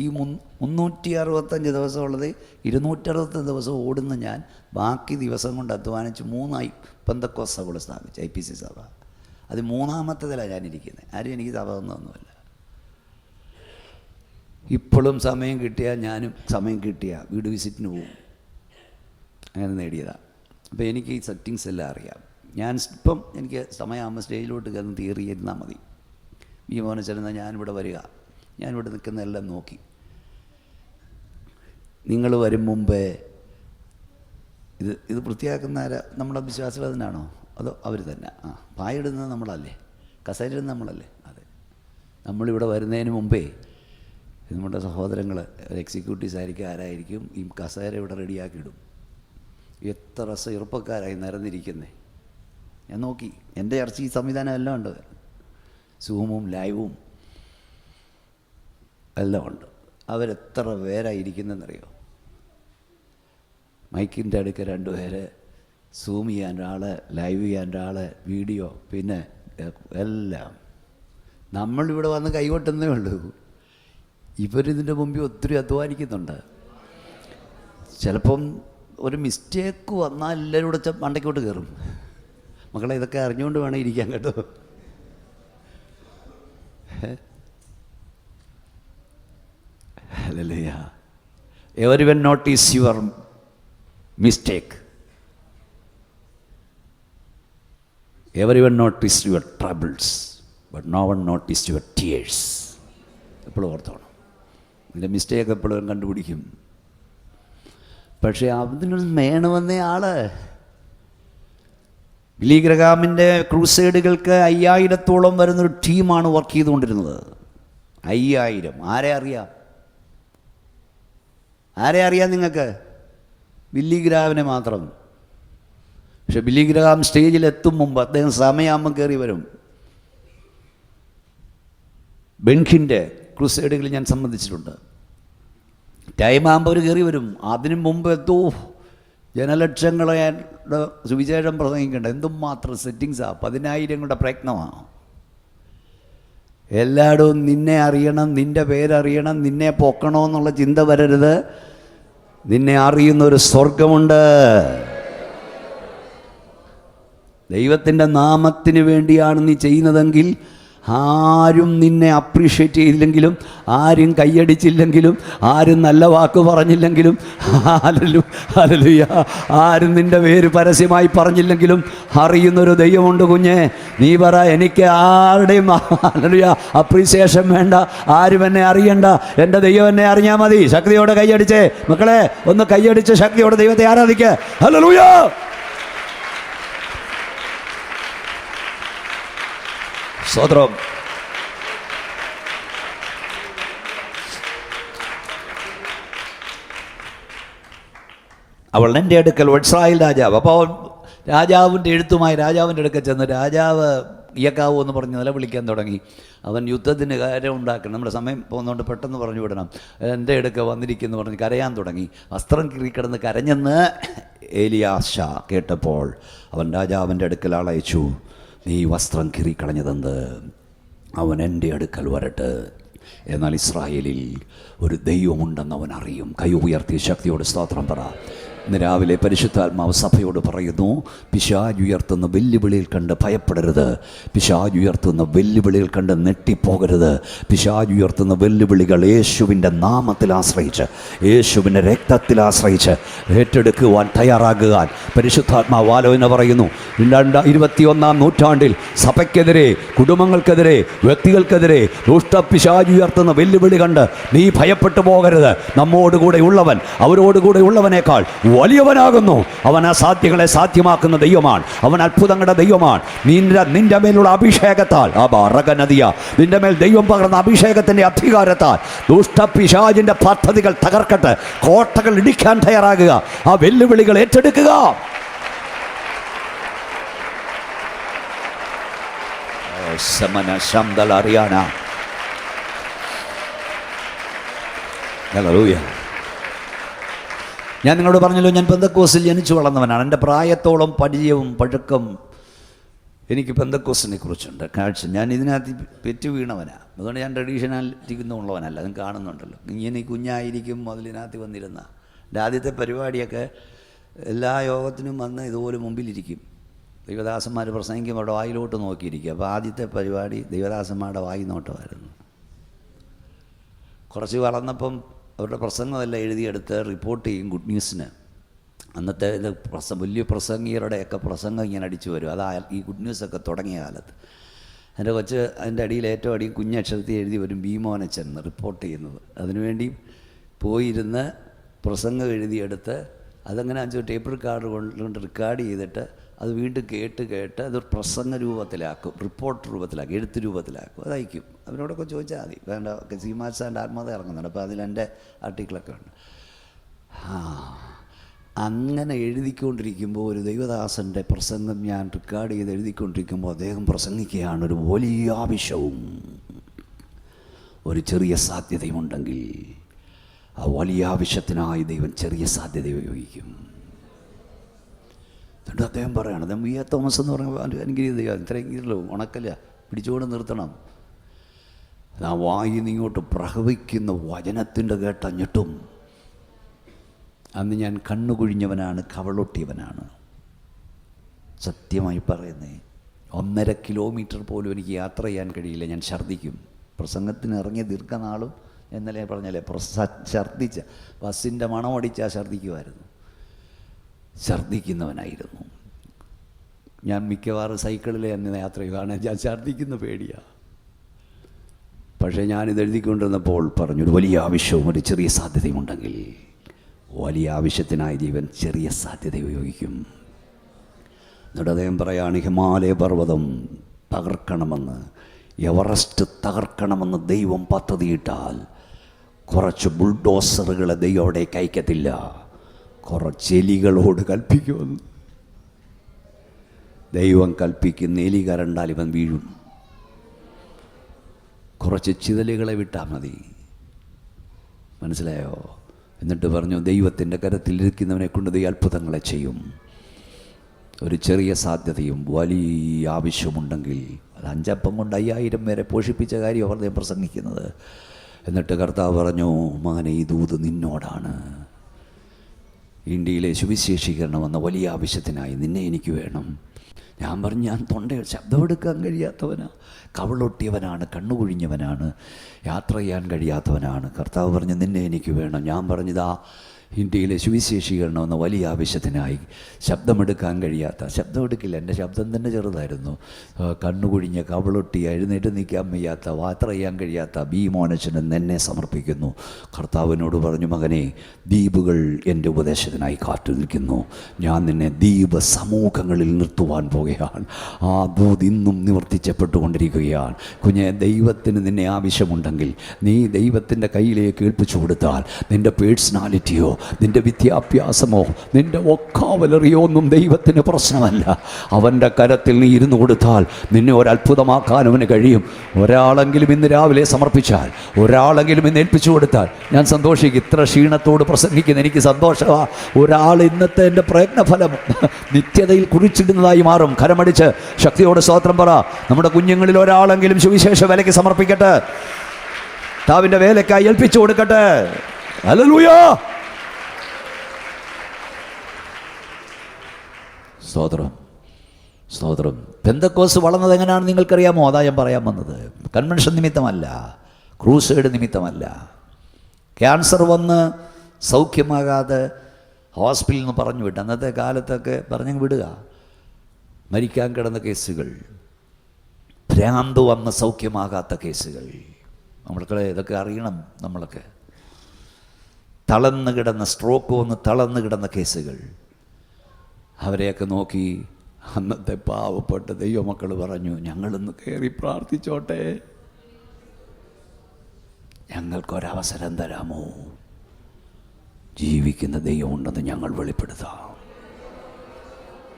ഈ 365 ദിവസമുള്ളത് 265 ദിവസം ഓടുന്ന ഞാൻ ബാക്കി ദിവസം കൊണ്ട് അധ്വാനിച്ച് 3 പെന്തക്കോസ്ത് സഭകൾ സ്ഥാപിച്ചു. IPC സഭ. അത് 3ാമത്തേതിലാണ് ഞാനിരിക്കുന്നത്. ആരും എനിക്ക് സഭ ഒന്നുമല്ല. ഇപ്പോഴും സമയം കിട്ടിയാൽ ഞാനും സമയം കിട്ടിയാൽ വീട് വിസിറ്റിന് പോകും. അങ്ങനെ നേടിയതാണ്. അപ്പോൾ എനിക്ക് ഈ സെറ്റിങ്സ് എല്ലാം അറിയാം. ഞാൻ ഇപ്പം എനിക്ക് സമയമാകുമ്പോൾ സ്റ്റേജിലോട്ട് കയറുന്ന തിയറി ഇരുന്നാൽ മതി. ഈ മോനെ ചെല്ലുന്ന ഞാനിവിടെ വരിക, ഞാനിവിടെ നിൽക്കുന്നതെല്ലാം നോക്കി. നിങ്ങൾ വരും മുമ്പേ ഇത് വൃത്തിയാക്കുന്ന നമ്മുടെ വിശ്വാസത്തിനാണോ അതോ അവർ തന്നെ? പായിടുന്നത് നമ്മളല്ലേ, കസേരയിടുന്നത് നമ്മളല്ലേ? അതെ. നമ്മളിവിടെ വരുന്നതിന് മുമ്പേ നമ്മുടെ സഹോദരങ്ങൾ എക്സിക്യൂട്ടീവ്സ് ആയിരിക്കും, ആരായിരിക്കും, ഈ കസേര ഇവിടെ റെഡിയാക്കിയിടും. എത്ര ചെറുപ്പക്കാരായി നിരന്നിരിക്കുന്നേ ഞാൻ നോക്കി. എൻ്റെ ചർച്ച ഈ സംവിധാനം എല്ലാം ഉണ്ട്, സൂമും ലൈവും എല്ലാം ഉണ്ട്. അവരെത്ര പേരായിരിക്കുന്നതെന്നറിയോ? മൈക്കിൻ്റെ അടുക്ക 2 പേര്, സൂം ചെയ്യാൻ ഒരാൾ, ലൈവ് ചെയ്യാൻ ഒരാൾ, വീഡിയോ, പിന്നെ എല്ലാം. നമ്മളിവിടെ വന്ന് കൈകൊട്ടുന്നേ ഉള്ളൂ. ഇവരിതിൻ്റെ മുമ്പിൽ ഒത്തിരി അധ്വാനിക്കുന്നുണ്ട്. ചിലപ്പം ഒരു മിസ്റ്റേക്ക് വന്നാൽ എല്ലാവരും കൂടെ മണ്ടയ്ക്കോട്ട് കയറും. മക്കളെ, ഇതൊക്കെ അറിഞ്ഞുകൊണ്ട് വേണം ഇരിക്കാൻ കേട്ടോ. Hallelujah. Everyone notices your mistake, everyone notices your troubles, but no one notices your tears. എപ്പോഴും ഓർത്തോണം, ഇതിൻ്റെ മിസ്റ്റേക്ക് എപ്പോഴും കണ്ടുപിടിക്കും. പക്ഷേ അതിനൊരു വേണമെന്നേ ആള്. ബില്ലി ഗ്രഹാമിൻ്റെ ക്രൂസൈഡുകൾക്ക് 5000-ഓളം വരുന്നൊരു ടീമാണ് വർക്ക് ചെയ്തുകൊണ്ടിരുന്നത്. 5000. ആരെ അറിയാം? ആരെ അറിയാം നിങ്ങൾക്ക്? ബില്ലി ഗ്രഹാമിനെ മാത്രം. പക്ഷെ ബില്ലി ഗ്രഹാം സ്റ്റേജിലെത്തും മുമ്പ് അദ്ദേഹം സമയമാകുമ്പം കയറി വരും. ബെൻഖിൻ്റെ ക്രൂസൈഡുകൾ ഞാൻ സംബന്ധിച്ചിട്ടുണ്ട്. ടൈമാകുമ്പോൾ അവർ കയറി വരും. അതിനു മുമ്പ് എത്തോ ജനലക്ഷങ്ങളെ സുവിശേഷം പ്രസംഗിക്കേണ്ട എന്തുമാത്രം സെറ്റിങ്സാണ്. 10,000ങ്ങളുടെ പ്രയത്നമാണ്. എല്ലായിടവും നിന്നെ അറിയണം, നിൻ്റെ പേരറിയണം, നിന്നെ പൊക്കണമെന്നുള്ള ചിന്ത വരരുത്. നിന്നെ അറിയുന്നൊരു സ്വർഗമുണ്ട്. ദൈവത്തിൻ്റെ നാമത്തിന് വേണ്ടിയാണ് നീ ചെയ്യുന്നതെങ്കിൽ, ആരും നിന്നെ അപ്രീഷിയേറ്റ് ചെയ്തില്ലെങ്കിലും, ആരും കൈയടിച്ചില്ലെങ്കിലും, ആരും നല്ല വാക്ക് പറഞ്ഞില്ലെങ്കിലും, ഹല്ലേലൂയ, ആരും നിൻ്റെ പേര് പരസ്യമായി പറഞ്ഞില്ലെങ്കിലും അറിയുന്നൊരു ദൈവമുണ്ട് കുഞ്ഞെ. നീ പറ, എനിക്ക് ആരുടെയും ഹല്ലേലൂയ അപ്രീസിയേഷൻ വേണ്ട, ആരും എന്നെ അറിയണ്ട, എൻ്റെ ദൈവം എന്നെ അറിഞ്ഞാൽ മതി. ശക്തിയോടെ കൈയടിച്ചേ മക്കളെ, ഒന്ന് കൈയടിച്ച് ശക്തിയോടെ ദൈവത്തെ ആരാധിക്കുക. ഹല്ലേലൂയ. സ്തോത്രം. അവൾ എൻ്റെ അടുക്കൽ ഇസ്രായേൽ രാജാവ്. അപ്പോൾ രാജാവിൻ്റെ എഴുത്തുമായി രാജാവിൻ്റെ അടുക്കൽ ചെന്ന് രാജാവ് ഇയക്കാവോ എന്ന് പറഞ്ഞ് നിലവിളിക്കാൻ തുടങ്ങി. അവൻ യുദ്ധത്തിന് കാര്യം ഉണ്ടാക്കണം, നമ്മുടെ സമയം പോകുന്നതുകൊണ്ട് പെട്ടെന്ന് പറഞ്ഞു വിടണം. എൻ്റെ അടുക്ക വന്നിരിക്കുന്നു പറഞ്ഞ് കരയാൻ തുടങ്ങി. വസ്ത്രം കീറിക്കിടന്ന് കരഞ്ഞെന്ന് ഏലിയാശ കേട്ടപ്പോൾ അവൻ രാജാവിൻ്റെ അടുക്കൽ ആളയച്ചു. നീ വസ്ത്രം കീറിക്കളഞ്ഞതെന്ത്? അവൻ എൻ്റെ അടുക്കൽ വരട്ടെ, എന്നാൽ ഇസ്രായേലിൽ ഒരു ദൈവമുണ്ടെന്ന് അവൻ അറിയും. കൈ ഉയർത്തി ശക്തിയോട് സ്തോത്രം പറ. ഇന്ന് രാവിലെ പരിശുദ്ധാത്മാവ് സഭയോട് പറയുന്നു, പിശാച് ഉയർത്തുന്ന വെല്ലുവിളികൾ കണ്ട് ഭയപ്പെടരുത്. പിശാച് ഉയർത്തുന്ന വെല്ലുവിളികൾ കണ്ട് നെട്ടിപ്പോകരുത്. പിശാച് ഉയർത്തുന്ന വെല്ലുവിളികൾ യേശുവിൻ്റെ നാമത്തിൽ ആശ്രയിച്ച്, യേശുവിൻ്റെ രക്തത്തിൽ ആശ്രയിച്ച് ഏറ്റെടുക്കുവാൻ തയ്യാറാകുവാൻ പരിശുദ്ധാത്മാവ് ആലോചന പറയുന്നു. 21-ാം നൂറ്റാണ്ടിൽ സഭയ്ക്കെതിരെ, കുടുംബങ്ങൾക്കെതിരെ, വ്യക്തികൾക്കെതിരെ ദുഷ്ടപിശാച് ഉയർത്തുന്ന വെല്ലുവിളി കണ്ട് നീ ഭയപ്പെട്ടു പോകരുത്. നമ്മോടുകൂടെ ഉള്ളവൻ അവരോടുകൂടെ ഉള്ളവനേക്കാൾ വലിയവനാകുന്നു. അവൻ അസാധ്യങ്ങളെ സാധ്യമാക്കുന്ന ദൈവമാണ്. അവൻ അത്ഭുതങ്ങളുടെ ദൈവമാണ്. നിന്റെ മേലുള്ള അഭിഷേകത്താൽ, നിന്റെ മേൽ ദൈവം പകർന്ന അഭിഷേകത്തിന്റെ അധികാരത്താൽ ദുഷ്ടപിശാചിന്റെ പദ്ധതികൾ തകർക്കട്ടെ. കോട്ടകൾ ഇടിക്കാൻ തയ്യാറാകുക. ആ വെല്ലുവിളികൾ ഏറ്റെടുക്കുക. ഞാൻ നിങ്ങളോട് പറഞ്ഞല്ലോ, ഞാൻ പെന്തക്കോസിൽ ജനിച്ചു വളർന്നവനാണ്. എൻ്റെ പ്രായത്തോളം പരിചയവും പഴക്കം എനിക്ക് പെന്തക്കോസിനെ കുറിച്ചുണ്ട്. കാഴ്ച ഞാൻ ഇതിനകത്ത് പെറ്റു വീണവനാണ്. അതുകൊണ്ട് ഞാൻ ട്രഡീഷണലിരിക്കുന്നുള്ളവനല്ല. അതും കാണുന്നുണ്ടല്ലോ. ഇങ്ങനെ കുഞ്ഞായിരിക്കും മുതലിനകത്ത് വന്നിരുന്ന എൻ്റെ ആദ്യത്തെ പരിപാടിയൊക്കെ എല്ലാ യോഗത്തിനും വന്ന് ഇതുപോലെ മുമ്പിലിരിക്കും. ദൈവദാസന്മാർ പ്രസംഗിക്കുമ്പോൾ അവിടെ വായിലോട്ട് നോക്കിയിരിക്കും. അപ്പോൾ ആദ്യത്തെ പരിപാടി ദൈവദാസന്മാരുടെ വായി നോട്ടമായിരുന്നു. കുറച്ച് വളർന്നപ്പം അവരുടെ പ്രസംഗമെല്ലാം എഴുതിയെടുത്ത് റിപ്പോർട്ട് ചെയ്യും ഗുഡ് ന്യൂസിന്. അന്നത്തെ ഇത് വലിയ പ്രസംഗികരുടെയൊക്കെ പ്രസംഗം ഇങ്ങനെ അടിച്ചു വരും. അതാ ഈ ഗുഡ് ന്യൂസൊക്കെ തുടങ്ങിയ കാലത്ത്. എൻ്റെ കൊച്ച് അതിൻ്റെ അടിയിൽ ഏറ്റവും അടിയും കുഞ്ഞക്ഷരത്തിൽ എഴുതി വരും ബീമോനച്ചൻ റിപ്പോർട്ട് ചെയ്യുന്നത്. അതിനുവേണ്ടി പോയിരുന്ന് പ്രസംഗം എഴുതിയെടുത്ത് അതങ്ങനെ 5 ടേപ്പ് റെക്കോർഡ് കൊണ്ട് റെക്കോർഡ് ചെയ്തിട്ട് അത് വീണ്ടും കേട്ട് അത് പ്രസംഗ രൂപത്തിലാക്കും, റിപ്പോർട്ട് രൂപത്തിലാക്കും, എഴുത്ത് രൂപത്തിലാക്കും. അത് അയക്കും. അവരോടൊക്കെ ചോദിച്ചാൽ മതി. വേണ്ട, സീമാസാൻ്റെ ആത്മകഥ ഇറങ്ങുന്നുണ്ട്. അപ്പോൾ അതിലെൻ്റെ ആർട്ടിക്കിളൊക്കെ ഉണ്ട്. അങ്ങനെ എഴുതിക്കൊണ്ടിരിക്കുമ്പോൾ ഒരു ദൈവദാസൻ്റെ പ്രസംഗം ഞാൻ റെക്കോർഡ് ചെയ്ത് എഴുതിക്കൊണ്ടിരിക്കുമ്പോൾ അദ്ദേഹം പ്രസംഗിക്കുകയാണ്. ഒരു വലിയ ആവശ്യവും ഒരു ചെറിയ സാധ്യതയുമുണ്ടെങ്കിൽ ആ വലിയ ആവശ്യത്തിനായി ദൈവം ചെറിയ സാധ്യത ഉപയോഗിക്കും. എന്നിട്ട് അദ്ദേഹം പറയുകയാണ്, അദ്ദേഹം വി എ തോമസ് എന്ന് പറയുമ്പോൾ എനിക്ക് ഇത്രയെങ്കിലോ ഉണക്കല്ല, പിടിച്ചുകൊണ്ട് നിർത്തണം. ആ വായിൽ നിങ്ങോട്ട് പ്രഹവിക്കുന്ന വചനത്തിൻ്റെ കേട്ടഞ്ഞിട്ടും അന്ന് ഞാൻ കണ്ണുകുഴിഞ്ഞവനാണ്, കവളൊട്ടിയവനാണ്. സത്യമായി പറയുന്നേ, 1.5 കിലോമീറ്റർ പോലും എനിക്ക് യാത്ര ചെയ്യാൻ കഴിയില്ല. ഞാൻ ഛർദ്ദിക്കും. പ്രസംഗത്തിന് ഇറങ്ങിയ ദീർഘനാളും എന്നല്ലേ പറഞ്ഞാലേ ഛർദ്ദിച്ച ബസ്സിൻ്റെ മണമടിച്ചാൽ ഛർദ്ദിക്കുമായിരുന്നു. ഛർദ്ദിക്കുന്നവനായിരുന്നു ഞാൻ. മിക്കവാറും സൈക്കിളിൽ എന്ന് യാത്ര ചെയ്യുകയാണ്. ഞാൻ ഛർദ്ദിക്കുന്ന പേടിയാണ്. പക്ഷേ ഞാനിത് എഴുതിക്കൊണ്ടിരുന്നപ്പോൾ പറഞ്ഞു, ഒരു വലിയ ആവശ്യവും ഒരു ചെറിയ സാധ്യതയുമുണ്ടെങ്കിൽ വലിയ ആവശ്യത്തിനായി ജീവൻ ചെറിയ സാധ്യത ഉപയോഗിക്കും. എന്നിട്ട് അദ്ദേഹം പറയുകയാണ്, ഹിമാലയ പർവ്വതം തകർക്കണമെന്ന്, എവറസ്റ്റ് തകർക്കണമെന്ന് ദൈവം പദ്ധതിയിട്ടാൽ കുറച്ച് ബുൾഡോസറുകളെ ദൈവം അവിടേക്ക് അയക്കത്തില്ല, കുറച്ച് എലികളോട് കൽപ്പിക്കുമെന്ന്. ദൈവം കൽപ്പിക്കുന്ന എലി കരണ്ടാൽ ഇവൻ വീഴും. കുറച്ച് ചിതലുകളെ വിട്ടാൽ മതി. മനസ്സിലായോ? എന്നിട്ട് പറഞ്ഞു, ദൈവത്തിൻ്റെ കരത്തിലിരിക്കുന്നവനെ കൊണ്ട് ദൈവം അത്ഭുതങ്ങളെ ചെയ്യും. ഒരു ചെറിയ സാധ്യതയും വലിയ ആവശ്യമുണ്ടെങ്കിൽ അത് 5 അപ്പം കൊണ്ട് 5000 പേരെ പോഷിപ്പിച്ച കാര്യം അവർ പ്രസംഗിക്കുന്നത്. എന്നിട്ട് കർത്താവ് പറഞ്ഞു, മകനെ, ഈ ദൂത് നിന്നോടാണ്. ഇന്ത്യയിലെ സുവിശേഷീകരണം എന്ന വലിയ ആവശ്യത്തിനായി നിന്നെ എനിക്ക് വേണം. ഞാൻ പറഞ്ഞു, ഞാൻ തൊണ്ടയിൽ ശബ്ദമെടുക്കാൻ കഴിയാത്തവനാണ്, കവളൊട്ടിയവനാണ്, കണ്ണുകുഴിഞ്ഞവനാണ്, യാത്ര ചെയ്യാൻ കഴിയാത്തവനാണ്. കർത്താവ് പറഞ്ഞു, നിന്നെ എനിക്ക് വേണം. ഞാൻ പറഞ്ഞതാ, ഇന്ത്യയിലെ സുവിശേഷീകരണം എന്ന വലിയ ആവശ്യത്തിനായി ശബ്ദമെടുക്കാൻ കഴിയാത്ത, ശബ്ദമെടുക്കില്ല, എൻ്റെ ശബ്ദം തന്നെ ചെറുതായിരുന്നു, കണ്ണുകുഴിഞ്ഞ, കവളൊട്ടി, എഴുന്നേറ്റ് നിൽക്കാൻ വയ്യാത്ത, യാത്ര ചെയ്യാൻ കഴിയാത്ത ബീമോനച്ചന് എന്നെ സമർപ്പിക്കുന്നു. കർത്താവിനോട് പറഞ്ഞു, മകനെ, ദ്വീപുകൾ എൻ്റെ ഉപദേശത്തിനായി കാത്തു നിൽക്കുന്നു. ഞാൻ നിന്നെ ദ്വീപ് സമൂഹങ്ങളിൽ നിർത്തുവാൻ പോകുകയാണ്. ആ ദൂത് ഇന്നും നിവർത്തിച്ചപ്പെട്ടുകൊണ്ടിരിക്കുകയാണ്. കുഞ്ഞെ, ദൈവത്തിന് നിന്നെ ആവശ്യമുണ്ടെങ്കിൽ നീ ദൈവത്തിൻ്റെ കയ്യിലേക്ക് ഏൽപ്പിച്ചു കൊടുത്താൽ നിൻ്റെ പേഴ്സണാലിറ്റിയോ നിൻ്റെ വിദ്യാഭ്യാസമോ നിൻ്റെ വൊക്കാബുലറിയോ ഒന്നും ദൈവത്തിന് പ്രശ്നമല്ല. അവൻ്റെ കരത്തിൽ നീ ഇരുന്ന് കൊടുത്താൽ നിന്നെ ഒരത്ഭുതമാക്കാൻ അവന് കഴിയും. ഒരാളെങ്കിലും ഇന്ന് രാവിലെ സമർപ്പിച്ചാൽ, ഒരാളെങ്കിലും ഇന്ന് ഏൽപ്പിച്ചു കൊടുത്താൽ ഞാൻ സന്തോഷിക്കും. ഇത്ര ക്ഷീണത്തോട് പ്രസംഗിക്കുന്ന എനിക്ക് സന്തോഷമാണ്. ഒരാൾ ഇന്നത്തെ എൻ്റെ പ്രയത്നഫലം നിത്യതയിൽ കുറിച്ചിടുന്നതായി മാറും. കരമടിച്ച് ശക്തിയോട് സ്തോത്രം പറ. നമ്മുടെ കുഞ്ഞുങ്ങളിൽ ഒരാളെങ്കിലും സുവിശേഷ വേലയ്ക്ക് സമർപ്പിക്കട്ടെ, താവിൻ്റെ വേലയ്ക്കായി ഏൽപ്പിച്ചു കൊടുക്കട്ടെ. ഹല്ലേലൂയ. സ്തോത്രം, സ്തോത്രം. പെന്തക്കോസ് വളർന്നത് എങ്ങനെയാണെന്ന് നിങ്ങൾക്കറിയാമോ? അതാ ഞാൻ പറയാൻ വന്നത്. കൺവെൻഷൻ നിമിത്തമല്ല, ക്രൂസൈഡ് നിമിത്തമല്ല. ക്യാൻസർ വന്ന് സൗഖ്യമാകാതെ ഹോസ്പിറ്റലിൽ നിന്ന് പറഞ്ഞു വിട്ടു. അന്നത്തെ കാലത്തൊക്കെ പറഞ്ഞു വിടുക. മരിക്കാൻ കിടന്ന കേസുകൾ, ഭ്രാന്ത് വന്ന് സൗഖ്യമാകാത്ത കേസുകൾ, നമ്മളൊക്കെ ഇതൊക്കെ അറിയണം. നമ്മളൊക്കെ തളർന്നു കിടന്ന, സ്ട്രോക്ക് വന്ന് തളർന്നു കിടന്ന കേസുകൾ, അവരെയൊക്കെ നോക്കി അന്നത്തെ പാവപ്പെട്ട ദൈവമക്കൾ പറഞ്ഞു, ഞങ്ങളൊന്ന് കയറി പ്രാർത്ഥിച്ചോട്ടെ, ഞങ്ങൾക്കൊരവസരം തരാമോ? ജീവിക്കുന്ന ദൈവമുണ്ടെന്ന് ഞങ്ങൾ വെളിപ്പെടുത്താം.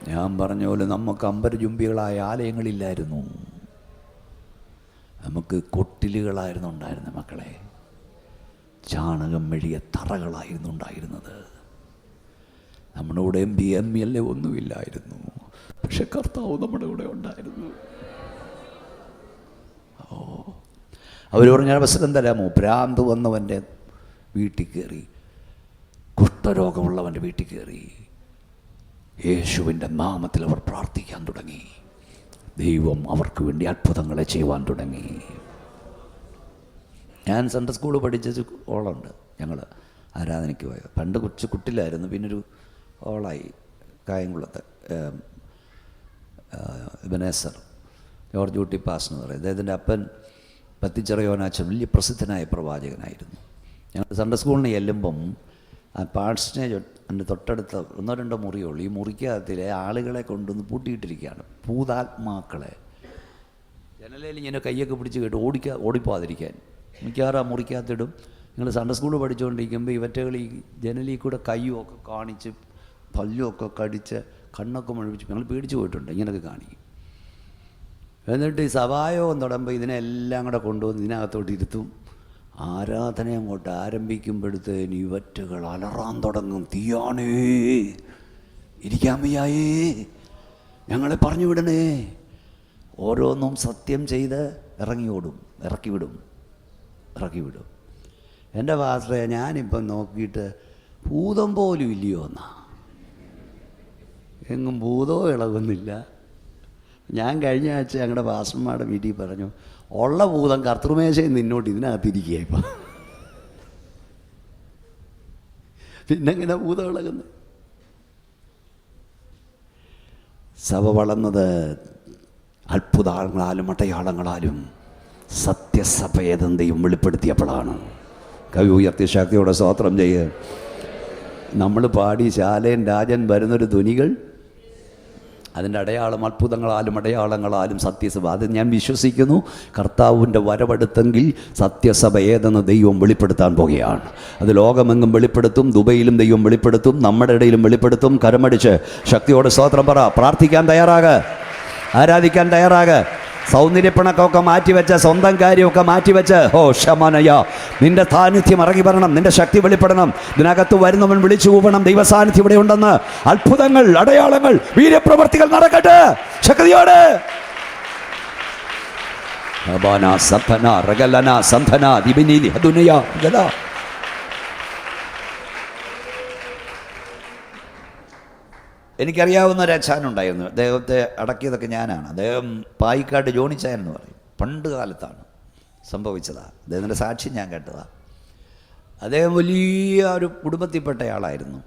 ഞാൻ പറഞ്ഞ പോലെ നമുക്ക് അമ്പരചുംബികളായ ആലയങ്ങളില്ലായിരുന്നു, നമുക്ക് കൊട്ടിലുകളായിരുന്നു ഉണ്ടായിരുന്നത് മക്കളെ. ചാണകം മെഴിയ തറകളായിരുന്നു ഉണ്ടായിരുന്നത്. നമ്മുടെ കൂടെ MBA ഒന്നുമില്ലായിരുന്നു, പക്ഷെ കർത്താവ് നമ്മുടെ കൂടെ ഉണ്ടായിരുന്നു. അവർ പറഞ്ഞ അവസരം തരാമോ? ഭ്രാന്ത് വന്നവൻ്റെ വീട്ടിൽ കയറി, കുഷ്ഠരോഗമുള്ളവൻ്റെ വീട്ടിൽ കയറി യേശുവിൻ്റെ നാമത്തിൽ അവർ പ്രാർത്ഥിക്കാൻ തുടങ്ങി. ദൈവം അവർക്ക് വേണ്ടി അത്ഭുതങ്ങളെ ചെയ്യുവാൻ തുടങ്ങി. ഞാൻ സൺഡേ സ്കൂൾ പഠിച്ച ഓളുണ്ട്, ഞങ്ങൾ ആരാധനയ്ക്ക് പോയത്. പണ്ട് കൊച്ചു കുട്ടിലായിരുന്നു, പിന്നൊരു ഓളായി കായംകുളത്ത്. ബനേസർ ജോർജ് ഊട്ടി പാസ് എന്ന് പറയും. അദ്ദേഹത്തിൻ്റെ അപ്പൻ പത്തിച്ചിറയോനാച്ചൻ വലിയ പ്രസിദ്ധനായ പ്രവാചകനായിരുന്നു. ഞങ്ങൾ സൺഡേ സ്കൂളിന് ചെല്ലുമ്പം ആ പാഴ്സിനെ എൻ്റെ തൊട്ടടുത്ത 1-2 മുറിയുള്ളൂ. ഈ മുറിക്കകത്തിലെ ആളുകളെ കൊണ്ടുവന്ന് പൂട്ടിയിട്ടിരിക്കുകയാണ്, ഭൂതാത്മാക്കളെ. ജനലയിൽ ഇങ്ങനെ കയ്യൊക്കെ പിടിച്ച് കേട്ട് ഓടിപ്പോകാതിരിക്കാൻ മിക്കവാറും ആ മുറിക്കകത്തിടും. നിങ്ങൾ സൺഡേ സ്കൂൾ പഠിച്ചുകൊണ്ടിരിക്കുമ്പോൾ ഇവറ്റകൾ ഈ ജനലിൽ കൂടെ കയ്യുമൊക്കെ കാണിച്ച് പല്ലുമൊക്കെ കടിച്ച് കണ്ണൊക്കെ മുഴിപ്പിച്ച് ഞങ്ങൾ പേടിച്ച് പോയിട്ടുണ്ട്. ഇങ്ങനെയൊക്കെ കാണിക്കും. എന്നിട്ട് ഈ സഭായോഗം തുടങ്ങുമ്പോൾ ഇതിനെല്ലാം കൂടെ കൊണ്ടുവന്ന് ഇതിനകത്തോട്ട് ഇരുത്തും. ആരാധന അങ്ങോട്ട് ആരംഭിക്കുമ്പോഴത്തേന് ഇവറ്റകൾ അലറാൻ തുടങ്ങും. തീയാണേ, ഇരിക്കാൻ വയ്യായേ, ഞങ്ങളെ പറഞ്ഞു വിടണേ. ഓരോന്നും സത്യം ചെയ്ത് ഇറക്കി വിടും. എൻ്റെ പാസ്റ്ററെ, ഞാനിപ്പം നോക്കിയിട്ട് ഭൂതം പോലും ഇല്ലയോ എന്നാ. എങ്ങും ഭൂതവും ഇളകുന്നില്ല. ഞാൻ കഴിഞ്ഞ ആഴ്ച ഞങ്ങളുടെ പാസ്റ്റർമാരുടെ വീട്ടിൽ പറഞ്ഞു, ഉള്ള ഭൂതം കർത്തൃമേശയിൽ നിന്നോട്ട് ഇതിനകത്തിരിക്കുക. ഇപ്പം പിന്നെങ്ങനെ ഭൂതം ഇളകുന്നത്? സഭ വളർന്നത് അത്ഭുതങ്ങളാലും അടയാളങ്ങളാലും സത്യസഭയേതെന്ന് ദൈവം വെളിപ്പെടുത്തിയപ്പോഴാണ്. കവി ഉയർത്തിയ ശക്തിയോടെ സ്തോത്രം ചെയ്യുക. നമ്മൾ പാടി ശാലേൻ രാജൻ വരുന്നൊരു ധ്വനികൾ, അതിൻ്റെ അടയാളം അത്ഭുതങ്ങളാലും അടയാളങ്ങളാലും സത്യസഭ. അത് ഞാൻ വിശ്വസിക്കുന്നു. കർത്താവിൻ്റെ വരവെടുത്തെങ്കിൽ സത്യസഭ ഏതെന്ന് ദൈവം വെളിപ്പെടുത്താൻ പോകുകയാണ്. അത് ലോകമെങ്ങും വെളിപ്പെടുത്തും, ദുബൈയിലും ദൈവം വെളിപ്പെടുത്തും, നമ്മുടെ ഇടയിലും വെളിപ്പെടുത്തും. കരമടിച്ച് ശക്തിയോടെ സ്തോത്രം പറ. പ്രാർത്ഥിക്കാൻ തയ്യാറാകുക, ആരാധിക്കാൻ തയ്യാറാകുക. സൗന്ദര്യപ്പണക്കൊക്കെ മാറ്റിവെച്ച, സ്വന്തം കാര്യമൊക്കെ മാറ്റിവെച്ച്, ശമനയ, നിന്റെ സാന്നിധ്യം ഇറങ്ങി വരണം, നിന്റെ ശക്തി വെളിപ്പെടണം. ഇതിനകത്ത് വരുന്നവൻ വിളിച്ചു കൂവണം, ദൈവസാന്നിധ്യം ഇവിടെ ഉണ്ടെന്ന്. അത്ഭുതങ്ങൾ, അടയാളങ്ങൾ, വീര്യപ്രവർത്തികൾ നടക്കട്ടെ ശക്തിയോടെ. എനിക്കറിയാവുന്ന ഒരു അച്ഛനുണ്ടായിരുന്നു. അദ്ദേഹത്തെ അടക്കിയതൊക്കെ ഞാനാണ്. അദ്ദേഹം പായിക്കാട് ജോണിച്ചായൻ എന്ന് പറയും. പണ്ട് കാലത്താണ് സംഭവിച്ചതാണ്. അദ്ദേഹത്തിൻ്റെ സാക്ഷ്യം ഞാൻ കേട്ടതാണ്. അദ്ദേഹം വലിയ ഒരു കുടുംബത്തിൽപ്പെട്ട ആളായിരുന്നു.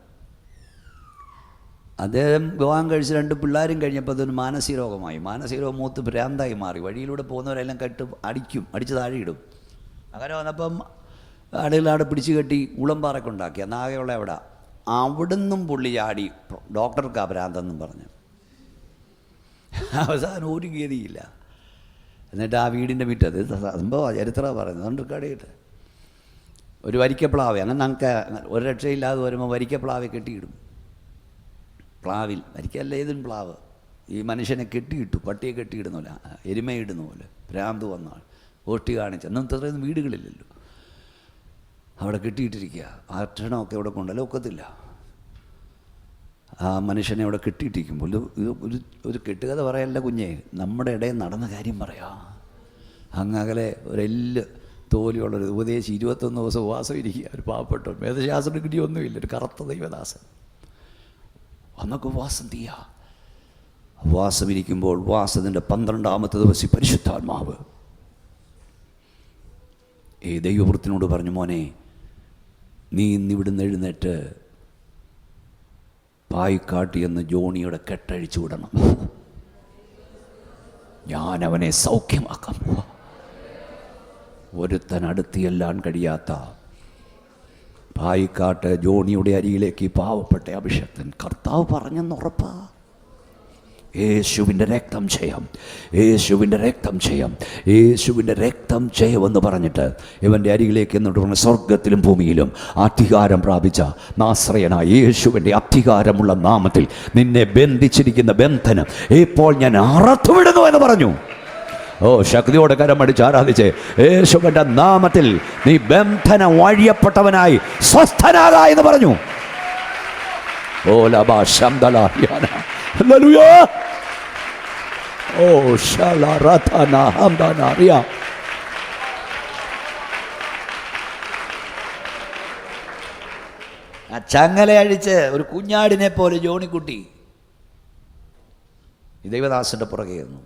അദ്ദേഹം വിവാഹം കഴിച്ച് 2 പിള്ളേരും കഴിഞ്ഞപ്പോൾ അതൊരു മാനസിക രോഗമായി. മാനസിക രോഗം മൂത്ത് ഭ്രാന്തായി മാറി. വഴിയിലൂടെ പോകുന്നവരെല്ലാം അടിച്ച് താഴെ ഇടും. അങ്ങനെ വന്നപ്പം ആടുകളാടെ പിടിച്ചു കെട്ടി ഉളംപാറൊക്കെ ഉണ്ടാക്കി. അന്നാകെയുള്ള അവിടെ അവിടുന്നും പുള്ളി ചാടി ഡോക്ടർക്ക് ഭ്രാന്തെന്നും പറഞ്ഞു. അവസാനം ഒരു ഗതിയില്ല. എന്നിട്ട് ആ വീടിൻ്റെ മുറ്റത്ത് സംഭവം ചരിത്രം പറയുന്നത്, അതുകൊണ്ട് കടയിട്ട് ഒരു വരിക്കപ്ലാവ്, അങ്ങനെ നമുക്ക് ഒരു രക്ഷയില്ലാതെ വരുമ്പോൾ വരിക്കപ്ലാവ് കെട്ടിയിടും. പ്ലാവിൽ വരിക്കല്ല, ഏതും പ്ലാവ്. ഈ മനുഷ്യനെ കെട്ടിയിട്ടു, പട്ടിയെ കെട്ടിയിടുന്ന പോലെ, എരുമയിടുന്ന പോലെ. ഭ്രാന്ത് വന്നാൽ ഓട്ടി കാണിച്ച്. അന്നും ഇത്രയൊന്നും വീടുകളില്ലല്ലോ. അവിടെ കെട്ടിയിട്ടിരിക്കുക. ആ ക്ഷണമൊക്കെ അവിടെ കൊണ്ടല്ലോ ഒക്കത്തില്ല. ആ മനുഷ്യനെ അവിടെ കെട്ടിയിട്ടിരിക്കുമ്പോൾ ഒരു കെട്ടുകഥ പറയല്ല കുഞ്ഞേ, നമ്മുടെ ഇടയിൽ നടന്ന കാര്യം പറയാം. അങ്ങകലെ ഒരെല്ല് തോലിയുള്ളൊരു ഉപദേശി 21 ദിവസം ഉപവാസം ഇരിക്കുക. ഒരു പാവപ്പെട്ട വേദശാസ്ത്ര കിട്ടിയൊന്നുമില്ല, ഒരു കറുത്ത ദൈവദാസൻ. അന്നൊക്കെ ഉപവാസം തീയാ. ഉപവാസമിരിക്കുമ്പോൾ ഉപവാസത്തിൻ്റെ 12-ാമത്തെ ദിവസം പരിശുദ്ധാത്മാവ് ഈ ദൈവവൃത്തിനോട് പറഞ്ഞു, മോനെ, നീ ഇന്നിവിടുന്ന് എഴുന്നേറ്റ് പായിക്കാട്ടി എന്ന് ജോണിയുടെ കെട്ടഴിച്ചു വിടണം. ഞാനവനെ സൗഖ്യമാക്കാം. ഒരുത്തൻ അടുത്തിയെല്ലാൻ കഴിയാത്ത പായിക്കാട്ട് ജോണിയുടെ അരിയിലേക്ക് പാവപ്പെട്ട അഭിഷക്തൻ കർത്താവ് പറഞ്ഞെന്നുറപ്പാ. യേശുവിൻ്റെ രക്തം ചെയ്യാം, യേശുവിൻ്റെ രക്തം ചെയ്യാം, യേശുവിൻ്റെ രക്തം ചെയ്യുമെന്ന് പറഞ്ഞിട്ട് ഇവൻ്റെ അരികിലേക്ക് എന്നിട്ട് പറഞ്ഞ, സ്വർഗത്തിലും ഭൂമിയിലും അധികാരം പ്രാപിച്ച നാസ്രയനായ യേശുവിൻ്റെ അധികാരമുള്ള നാമത്തിൽ നിന്നെ ബന്ധിച്ചിരിക്കുന്ന ബന്ധനം ഇപ്പോൾ ഞാൻ അറുത്തുവിടുന്നു എന്ന് പറഞ്ഞു. ഓ, ശക്തിയോടെ കരമടിച്ച് ആരാധിച്ച്, യേശുവിൻ്റെ നാമത്തിൽ നീ ബന്ധനം വഴിയപ്പെട്ടവനായി സ്വസ്ഥനാകാ എന്ന് പറഞ്ഞു. ഓ ലബാ ശംദലാരിയാന, ഹല്ലേലൂയ. ഓ ശലറതന ഹംദനാരിയ. ആ ചങ്ങല അഴിച്ച് ഒരു കുഞ്ഞാടിനെ പോലെ ജോണിക്കുട്ടി ഈ ദൈവദാസൻ്റെ പുറകെ വന്നു.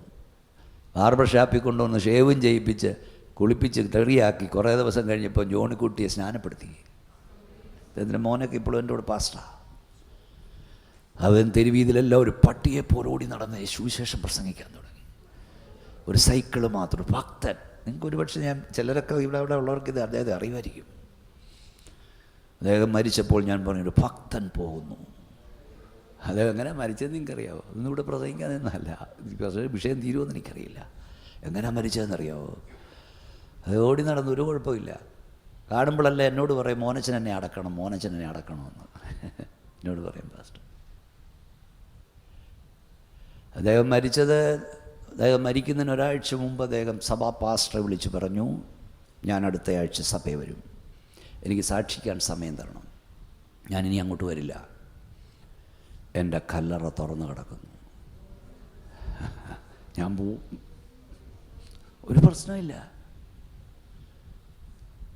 ബാർബർ ഷാപ്പിൽ കൊണ്ടുവന്ന് ഷേവും ചെയ്യിപ്പിച്ച് കുളിപ്പിച്ച് തെറിയാക്കി കുറേ ദിവസം കഴിഞ്ഞപ്പോൾ ജോണിക്കുട്ടിയെ സ്നാനപ്പെടുത്തി. ഇതിൻ്റെ മോനൊക്കെ ഇപ്പോഴും എൻ്റെ കൂടെ പാസ്റ്ററാ. അവൻ തെരുവീതിലെല്ലാം ഒരു പട്ടിയെപ്പോലെ ഓടി നടന്ന് സുവിശേഷം പ്രസംഗിക്കാൻ തുടങ്ങി. ഒരു സൈക്കിള് മാത്രം, ഭക്തൻ. നിങ്ങൾക്ക് ഒരുപക്ഷെ ഞാൻ ചിലരൊക്കെ ഇവിടെ ഉള്ളവർക്ക് ഇത് അദ്ദേഹത്തെ അറിയുമായിരിക്കും. അദ്ദേഹം മരിച്ചപ്പോൾ ഞാൻ പറഞ്ഞൊരു ഭക്തൻ പോകുന്നു. അദ്ദേഹം എങ്ങനെ മരിച്ചതെന്ന് നിങ്ങൾക്കറിയാവോ? ഒന്നും ഇവിടെ പ്രസംഗിക്കാൻ നിന്നല്ല, വിഷയം തീരുമെന്ന് എനിക്കറിയില്ല. എങ്ങനെയാണ് മരിച്ചതെന്നറിയാവോ? അത് ഓടി നടന്നു, ഒരു കുഴപ്പമില്ല. കാണുമ്പോഴല്ല എന്നോട് പറയും, മോനച്ചൻ എന്നെ അടക്കണം, മോനച്ചൻ എന്നെ അടക്കണമെന്ന് എന്നോട് പറയും പാസ്റ്റർ. അദ്ദേഹം മരിക്കുന്നതിന് ഒരാഴ്ച മുമ്പ് അദ്ദേഹം സഭാ പാസ്റ്ററെ വിളിച്ച് പറഞ്ഞു, ഞാൻ അടുത്ത ആഴ്ച സഭയിൽ വരും, എനിക്ക് സാക്ഷിക്കാൻ സമയം തരണം, ഞാനിനി അങ്ങോട്ട് വരില്ല, എൻ്റെ കല്ലറ തുറന്നു കിടക്കുന്നു, ഞാൻ പോവും, ഒരു പ്രശ്നമില്ല.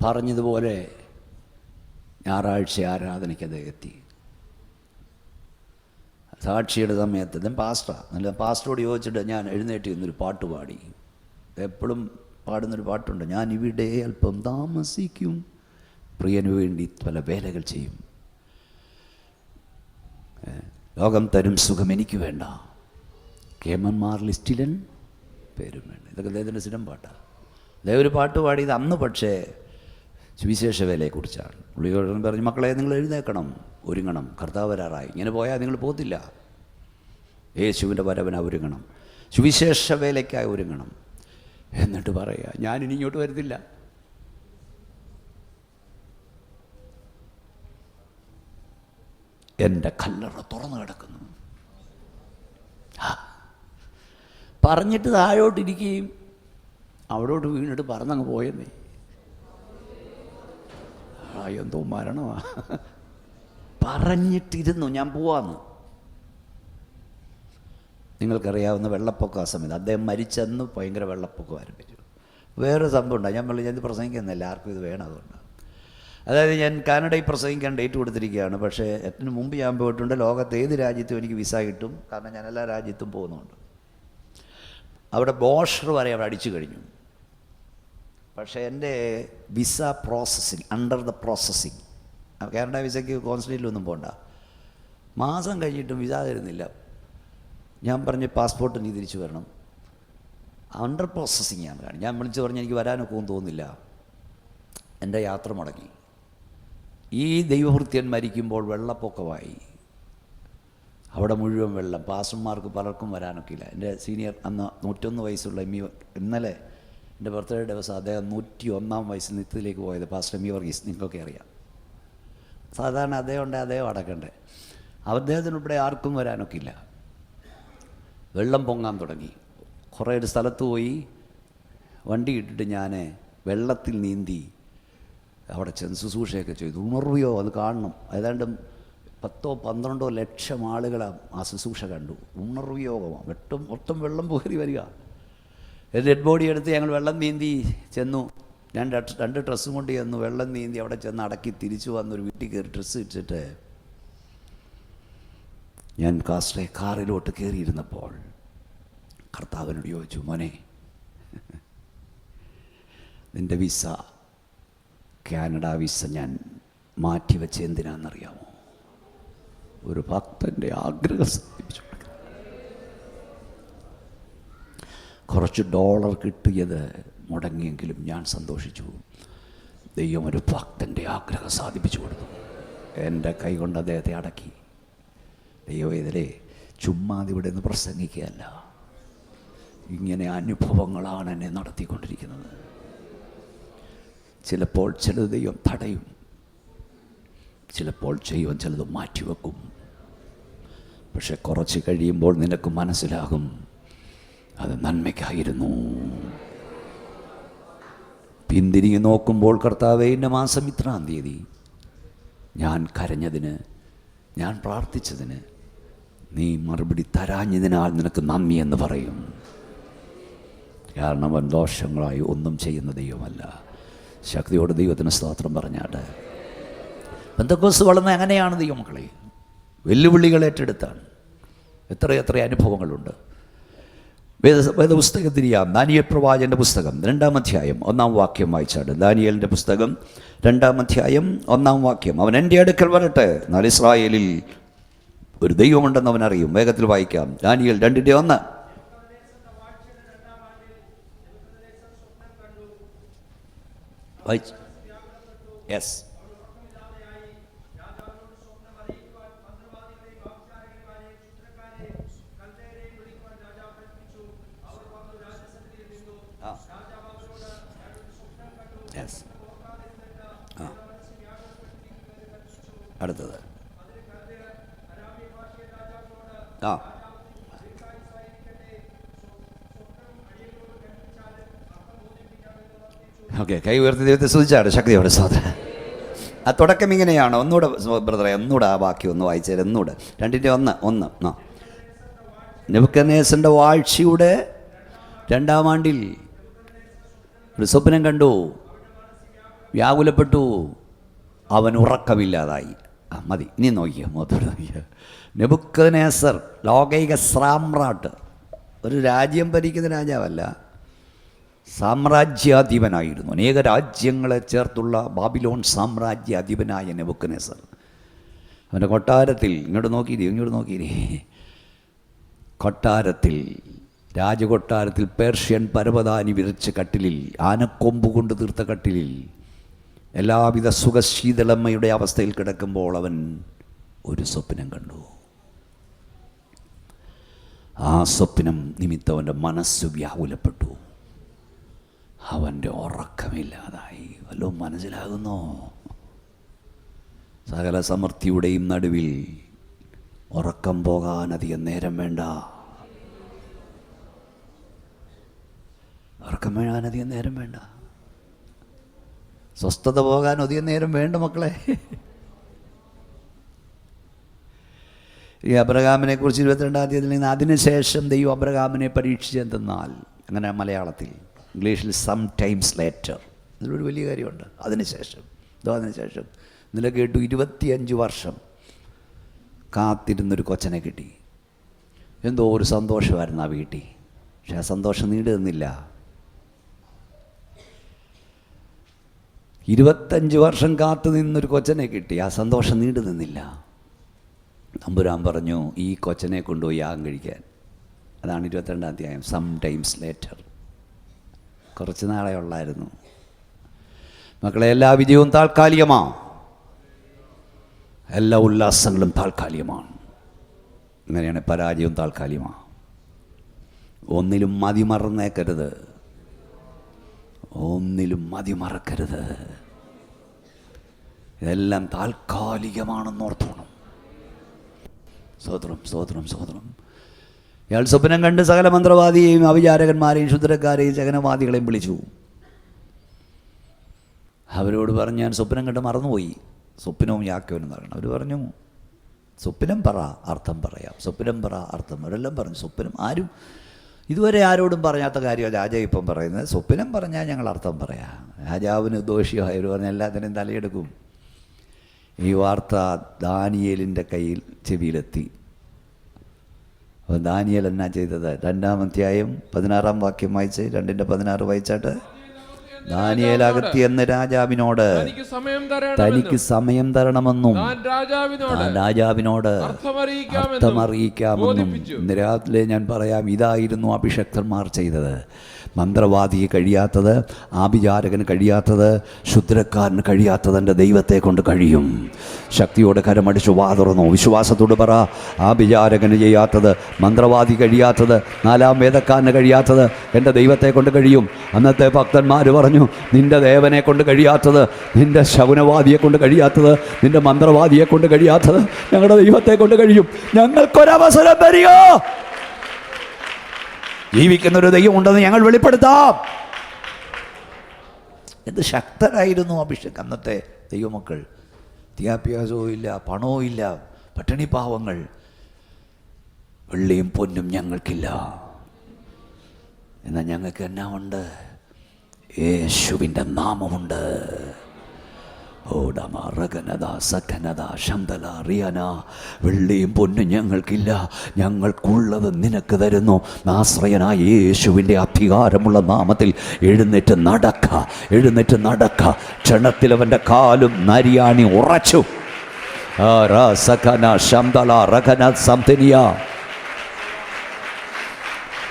പറഞ്ഞതുപോലെ ഞായറാഴ്ച ആരാധനയ്ക്ക് അദ്ദേഹം എത്തി. സാക്ഷിയുടെ സമയത്ത് ഞാൻ പാസ്റ്ററോട് ചോദിച്ചിട്ട് ഞാൻ എഴുന്നേറ്റ് നിന്നൊരു പാട്ട് പാടി. എപ്പോഴും പാടുന്നൊരു പാട്ടുണ്ട്, ഞാൻ ഇവിടെ അല്പം താമസിക്കും, പ്രിയന് വേണ്ടി പല വേലകൾ ചെയ്യും, ലോകം തരും സുഖം എനിക്ക് വേണ്ട, കേമന്മാർ ലിസ്റ്റിലൻ പേരും വേണ്ട. ഇതൊക്കെ അദ്ദേഹത്തിൻ്റെ സ്ഥിരം പാട്ടാണ്. അദ്ദേഹം ഒരു പാട്ട് പാടിയത് അന്ന് പക്ഷേ സുവിശേഷ വേലയെക്കുറിച്ചാണ്. പുള്ളിയോട് പറഞ്ഞു, മക്കളെ നിങ്ങൾ എഴുന്നേക്കണം, ഒരുങ്ങണം, കർത്താവ് വരാറായി, ഇങ്ങനെ പോയാൽ നിങ്ങൾ പോകത്തില്ല, യേശുവിൻ്റെ വരവന ഒരുങ്ങണം, സുവിശേഷ വേലയ്ക്കായി ഒരുങ്ങണം. എന്നിട്ട് പറയുക, ഞാനിനി ഇങ്ങോട്ട് വരുന്നില്ല. എൻ്റെ കല്ലറ തുറന്നു കിടക്കുന്നു. പറഞ്ഞിട്ട് താഴോട്ടിരിക്കുകയും അവിടോട്ട് വീണിട്ട് പറന്നങ്ങ് പോയെന്നേ. എന്തോ മരണമാ. പറഞ്ഞിട്ടിരുന്നു ഞാൻ പോവാന്ന്. നിങ്ങൾക്കറിയാവുന്ന വെള്ളപ്പൊക്കം ആ സമയത്ത് അദ്ദേഹം മരിച്ചെന്ന് ഭയങ്കര വെള്ളപ്പൊക്കം ആരംഭിച്ചു. വേറെ സംഭവം ഉണ്ടായി, ഞാൻ പ്രസംഗിക്കുന്നില്ല, ആർക്കും ഇത് വേണം. അതുകൊണ്ട് അതായത് ഞാൻ കാനഡയിൽ പ്രസംഗിക്കാൻ ഡേറ്റ് കൊടുത്തിരിക്കുകയാണ്. പക്ഷേ അതിന് മുമ്പ് ഞാൻ പോയിട്ടുണ്ട്. ലോകത്ത് ഏത് രാജ്യത്തും എനിക്ക് വിസ കിട്ടും, കാരണം ഞാൻ എല്ലാ രാജ്യത്തും പോകുന്നുണ്ട്. അവിടെ ബോർഡർ വരെ അവിടെ അടിച്ചു കഴിഞ്ഞു. പക്ഷേ എൻ്റെ visa processing, under the processing. Canada വിസയ്ക്ക് കോൺസുലേറ്റിലൊന്നും പോകണ്ട. മാസം കഴിഞ്ഞിട്ടും വിസ തരുന്നില്ല. ഞാൻ പറഞ്ഞ് പാസ്പോർട്ട് നീ തിരിച്ചു വരണം, അണ്ടർ പ്രോസസ്സിങ് ആണ്. ഞാൻ വിളിച്ച് പറഞ്ഞ് എനിക്ക് വരാനൊക്കെ ഒന്നും തോന്നുന്നില്ല. എൻ്റെ യാത്ര മുടങ്ങി. ഈ ദൈവഭൃത്യൻ മരിക്കുമ്പോൾ വെള്ളപ്പൊക്കമായി, അവിടെ മുഴുവൻ വെള്ളം. പാസ്റ്റർമാർക്ക് പലർക്കും വരാനൊക്കെ ഇല്ല. എൻ്റെ സീനിയർ അന്ന് 101 വയസ്സുള്ള ഇന്നലെ എൻ്റെ ബർത്ത്ഡേ ദിവസം അദ്ദേഹം 101-ാം വയസ്സിൽ നിത്യത്തിലേക്ക് പോയത് പാസ്റ്റർ എം ഇ വർഗീസ്. നിങ്ങൾക്കൊക്കെ അറിയാം. സാധാരണ അദ്ദേഹം അടക്കണ്ടേ. അദ്ദേഹത്തിനുൾപ്പെടെ ആർക്കും വരാനൊക്കെ ഇല്ല. വെള്ളം പൊങ്ങാൻ തുടങ്ങി. കുറേ ഒരു സ്ഥലത്ത് പോയി വണ്ടി ഇട്ടിട്ട് ഞാൻ വെള്ളത്തിൽ നീന്തി അവിടെ ചെന്ന് ശുശ്രൂഷയൊക്കെ ചെയ്തു. ഉണർവിയോ അത് കാണണം. ഏതാണ്ട് 10-12 ലക്ഷം ആളുകൾ ആ ശുശ്രൂഷ കണ്ടു. ഉണർവിയോഗമാണ്. മൊത്തം വെള്ളം പോകറി വരിക. ഡെഡ് ബോഡി എടുത്ത് ഞങ്ങൾ വെള്ളം നീന്തി ചെന്നു. ഞാൻ 2 ഡ്രസ്സും കൊണ്ട് ചെന്നു. വെള്ളം നീന്തി അവിടെ ചെന്ന് അടക്കി തിരിച്ചു വന്നൊരു വീട്ടിൽ കയറി ഡ്രസ്സ് ഇട്ടിട്ട് ഞാൻ കാറിലോട്ട് കയറിയിരുന്നപ്പോൾ കർത്താവിനോട് ചോദിച്ചു, മോനെ, നിൻ്റെ വിസ, കാനഡ വിസ ഞാൻ മാറ്റിവെച്ച് എന്തിനാണെന്നറിയാമോ? ഒരു ഭക്തൻ്റെ ആഗ്രഹം സാധിപ്പിച്ചു. കുറച്ച് ഡോളർ കിട്ടിയത് മുടങ്ങിയെങ്കിലും ഞാൻ സന്തോഷിച്ചു. ദൈവം ഒരു ഭക്തൻ്റെ ആഗ്രഹം സാധിപ്പിച്ചു കൊടുത്തു. എൻ്റെ കൈ കൊണ്ട് അദ്ദേഹത്തെ അടക്കി. ദൈവവേദനയെ ചുമ്മാതെ ഇവിടെ നിന്ന് പ്രസംഗിക്കുകയല്ല, ഇങ്ങനെ അനുഭവങ്ങളാണ് എന്നെ നടത്തിക്കൊണ്ടിരിക്കുന്നത്. ചിലപ്പോൾ ചിലത് ദൈവം തടയും, ചിലപ്പോൾ ദൈവം ചിലത് മാറ്റിവെക്കും. പക്ഷെ കുറച്ച് കഴിയുമ്പോൾ നിനക്ക് മനസ്സിലാകും അത് നന്മയ്ക്കായിരുന്നു. പിന്തിരിഞ്ഞ് നോക്കുമ്പോൾ, കർത്താവേ, ഇന്ന മാസം ഇത്രാം തീയതി ഞാൻ കരഞ്ഞതിന്, ഞാൻ പ്രാർത്ഥിച്ചതിന് നീ മറുപടി തരാഞ്ഞതിനാൽ നിനക്ക് നന്ദി എന്ന് പറയും. കാരണം അവൻ ദോഷങ്ങളായി ഒന്നും ചെയ്യുന്ന ദൈവമല്ല. ശക്തിയോട് ദൈവത്തിന് സ്തോത്രം പറഞ്ഞാട്ട്. പെന്തക്കോസ്ത് വളർന്ന അങ്ങനെയാണ് ദൈവമക്കളെ, വെല്ലുവിളികൾ ഏറ്റെടുത്താണ്. എത്രയെത്ര അനുഭവങ്ങളുണ്ട്. വേദപുസ്തകത്തിൽ ദാനിയേൽ പ്രവാചകൻ്റെ പുസ്തകം 2-ാം അധ്യായം 1-ാം വാക്യം വായിച്ചാണ്. ദാനിയേലിൻ്റെ പുസ്തകം 2-ാം അധ്യായം 1-ാം വാക്യം. അവൻ എൻ്റെ അടുക്കൽ വരട്ടെ, എന്നാൽ ഇസ്രായേലിൽ ഒരു ദൈവമുണ്ടെന്ന് അവൻ അറിയും. വേഗത്തിൽ വായിക്കാം. ദാനിയേൽ 2:1. യെസ്. അടുത്തത് ഓക്കെ, കൈ ഉയർത്തി ദൈവത്തെ സ്തുതിച്ചാണ് ശക്തിയോടെ സഹോദരൻ. ആ തുടക്കം ഇങ്ങനെയാണ്. ഒന്നുകൂടെ ബ്രദറെ, ഒന്നുകൂടെ ആ വാക്യം ഒന്ന് വായിച്ചേര്. ഒന്നുകൂടെ 2:1. നെബൂഖദ്നേസറിൻ്റെ വാഴ്ചയുടെ 2-ാം ആണ്ടിൽ ഒരു സ്വപ്നം കണ്ടു, വ്യാകുലപ്പെട്ടു, അവൻ ഉറക്കമില്ലാതായി. മതി, ഇനി നോക്കിയോ, മുഖത്തോട് നോക്കിയോ. നെബൂഖദ്നേസർ ലോകൈക സാമ്രാട്ട്, ഒരു രാജ്യം ഭരിക്കുന്ന രാജാവല്ല, സാമ്രാജ്യാധിപനായിരുന്നു. അനേക രാജ്യങ്ങളെ ചേർത്തുള്ള ബാബിലോൺ സാമ്രാജ്യാധിപനായ നെബൂഖദ്നേസർ. അവൻ്റെ കൊട്ടാരത്തിൽ, ഇങ്ങോട്ട് നോക്കിയിരി, കൊട്ടാരത്തിൽ, രാജകൊട്ടാരത്തിൽ പേർഷ്യൻ പരവതാനി വിരിച്ച കട്ടിലിൽ, ആനക്കൊമ്പ് കൊണ്ട് തീർത്ത കട്ടിലിൽ, എല്ലാവിധ സുഖശീതളമ്മയുടെ അവസ്ഥയിൽ കിടക്കുമ്പോൾ അവൻ ഒരു സ്വപ്നം കണ്ടു. ആ സ്വപ്നം നിമിത്തം അവൻ്റെ മനസ്സ് വ്യാകുലപ്പെട്ടു, അവൻ്റെ ഉറക്കമില്ലാതായി. വല്ലതും മനസ്സിലാകുന്നോ? സകല സമൃദ്ധിയുടെയും നടുവിൽ ഉറക്കം പോകാൻ അധികം നേരം വേണ്ട. ഉറക്കം വീഴാൻ അധികം നേരം വേണ്ട. സ്വസ്ഥത പോകാൻ അധികം നേരം വേണ്ട മക്കളെ. ഈ അബ്രഹാമിനെ കുറിച്ച് 22-ാം അധ്യായത്തിൽ നിന്ന്, അതിനുശേഷം ദൈവം അബ്രഹാമിനെ പരീക്ഷിച്ചെന്തെന്നാൽ, അങ്ങനെ മലയാളത്തിൽ, ഇംഗ്ലീഷിൽ സം ടൈംസ് ലേറ്റർ. ഇതിലൊരു വലിയ കാര്യമുണ്ട്. അതിനുശേഷം ഇന്നലെ കേട്ടു, 25 വർഷം കാത്തിരുന്നൊരു കൊച്ചനെ കിട്ടി. എന്തോ ഒരു സന്തോഷമായിരുന്നു ആ വീട്ടിൽ. പക്ഷെ ആ സന്തോഷം നീണ്ടു നിന്നില്ല. 25 വർഷം കാത്തു നിന്നൊരു കൊച്ചനെ കിട്ടി. ആ സന്തോഷം നീണ്ടു നിന്നില്ല. തമ്പുരാൻ പറഞ്ഞു, ഈ കൊച്ചനെ കൊണ്ടുപോയി യാഗം കഴിക്കാൻ. അതാണ് 22-ാം അധ്യായം, സം ടൈംസ് ലേറ്റർ. കുറച്ച് നാളെ ഉള്ളായിരുന്നു മക്കളെ. എല്ലാ വിജയവും താൽക്കാലികമാണ്, എല്ലാ ഉല്ലാസങ്ങളും താൽക്കാലികമാണ്. അങ്ങനെയാണ് പരാജയവും താൽക്കാലികമാണ്. ഒന്നിലും മതിമറന്നേക്കരുത്, ഒന്നിലും മതിമറക്കരുത്. ഇതെല്ലാം താൽക്കാലികമാണെന്ന് ഓർത്തോണം. സ്തോത്രം. ഇയാൾ സ്വപ്നം കണ്ട് സകല മന്ത്രവാദിയെയും അവിചാരകന്മാരെയും ക്ഷുദ്രക്കാരെയും ജഗനവാദികളെയും വിളിച്ചു. അവരോട് പറഞ്ഞു, ഞാൻ സ്വപ്നം കണ്ട് മറന്നുപോയി. സ്വപ്നവും യാക്കോനും പറയണം. അവർ പറഞ്ഞു, സ്വപ്നം പറ, അർത്ഥം പറയാം. സ്വപ്നം പറ, അർത്ഥം. അവരെല്ലാം പറഞ്ഞു സ്വപ്നം. ആരും ഇതുവരെ ആരോടും പറയാത്ത കാര്യം രാജാവ് ഇപ്പം പറയുന്നത്. സ്വപ്നം പറഞ്ഞാൽ ഞങ്ങൾ അർത്ഥം പറയാം. രാജാവിന് ദോഷിയായവർ പറഞ്ഞാൽ എല്ലാത്തിനും തലയെടുക്കും. ഈ വാർത്ത ദാനിയേലിൻ്റെ ചെവിയിലെത്തി. അപ്പോൾ ദാനിയേൽ എന്നാ ചെയ്തത്? 2-ാം അധ്യായം 16-ാം വാക്യം വായിച്ച് 2:16 വായിച്ചാട്ട്, ദാനിയേൽ അകത്തി എന്ന് രാജാവിനോട് തനിക്ക് സമയം തരണമെന്നും രാജാവിനോട് അർത്ഥമറിയിക്കാമെന്നും ഇന്ന് രാത്രി ഞാൻ പറയാം. ഇതായിരുന്നു അഭിഷക്തന്മാർ ചെയ്തത്. മന്ത്രവാദിക്ക് കഴിയാത്തത്, ആഭിചാരകന് കഴിയാത്തത്, ക്ഷുദ്രക്കാരന് കഴിയാത്തത് എൻ്റെ ദൈവത്തെ കൊണ്ട് കഴിയും. ശക്തിയോടെ കരമടിച്ചു വാതുറന്നു. വിശ്വാസത്തോട് പറ, ആഭിചാരകന് ചെയ്യാത്തത്, മന്ത്രവാദി കഴിയാത്തത്, 4-ാം വേദക്കാരന് കഴിയാത്തത് എൻ്റെ ദൈവത്തെ കൊണ്ട് കഴിയും. അന്നത്തെ ഭക്തന്മാർ പറഞ്ഞു, നിൻ്റെ ദേവനെ കൊണ്ട് കഴിയാത്തത്, നിൻ്റെ ശകുനവാദിയെ കൊണ്ട് കഴിയാത്തത്, നിൻ്റെ മന്ത്രവാദിയെ കൊണ്ട് കഴിയാത്തത് ഞങ്ങളുടെ ദൈവത്തെ കൊണ്ട് കഴിയും. ഞങ്ങൾക്കൊരവസരം തരിക. ജീവിക്കുന്നൊരു ദൈവമുണ്ടെന്ന് ഞങ്ങൾ വെളിപ്പെടുത്താം. എന്ത് ശക്തരായിരുന്നു അന്നത്തെ ദൈവമക്കൾ. വിദ്യാഭ്യാസവും ഇല്ല, പണവും ഇല്ല, പട്ടിണി പാവങ്ങൾ. വെള്ളിയും പൊന്നും ഞങ്ങൾക്കില്ല, എന്നാൽ ഞങ്ങൾക്ക് എന്നാ ഉണ്ട്? യേശുവിൻ്റെ നാമമുണ്ട്. വെള്ളിയും പൊന്നും ഞങ്ങൾക്കില്ല, ഞങ്ങൾക്കുള്ളത് നിനക്ക് തരുന്നു. ആശ്രയനായ യേശുവിൻ്റെ അധികാരമുള്ള നാമത്തിൽ എഴുന്നേറ്റ് നടക്ക. ക്ഷണത്തിൽ അവൻ്റെ കാലും നരിയാണി ഉറച്ചു.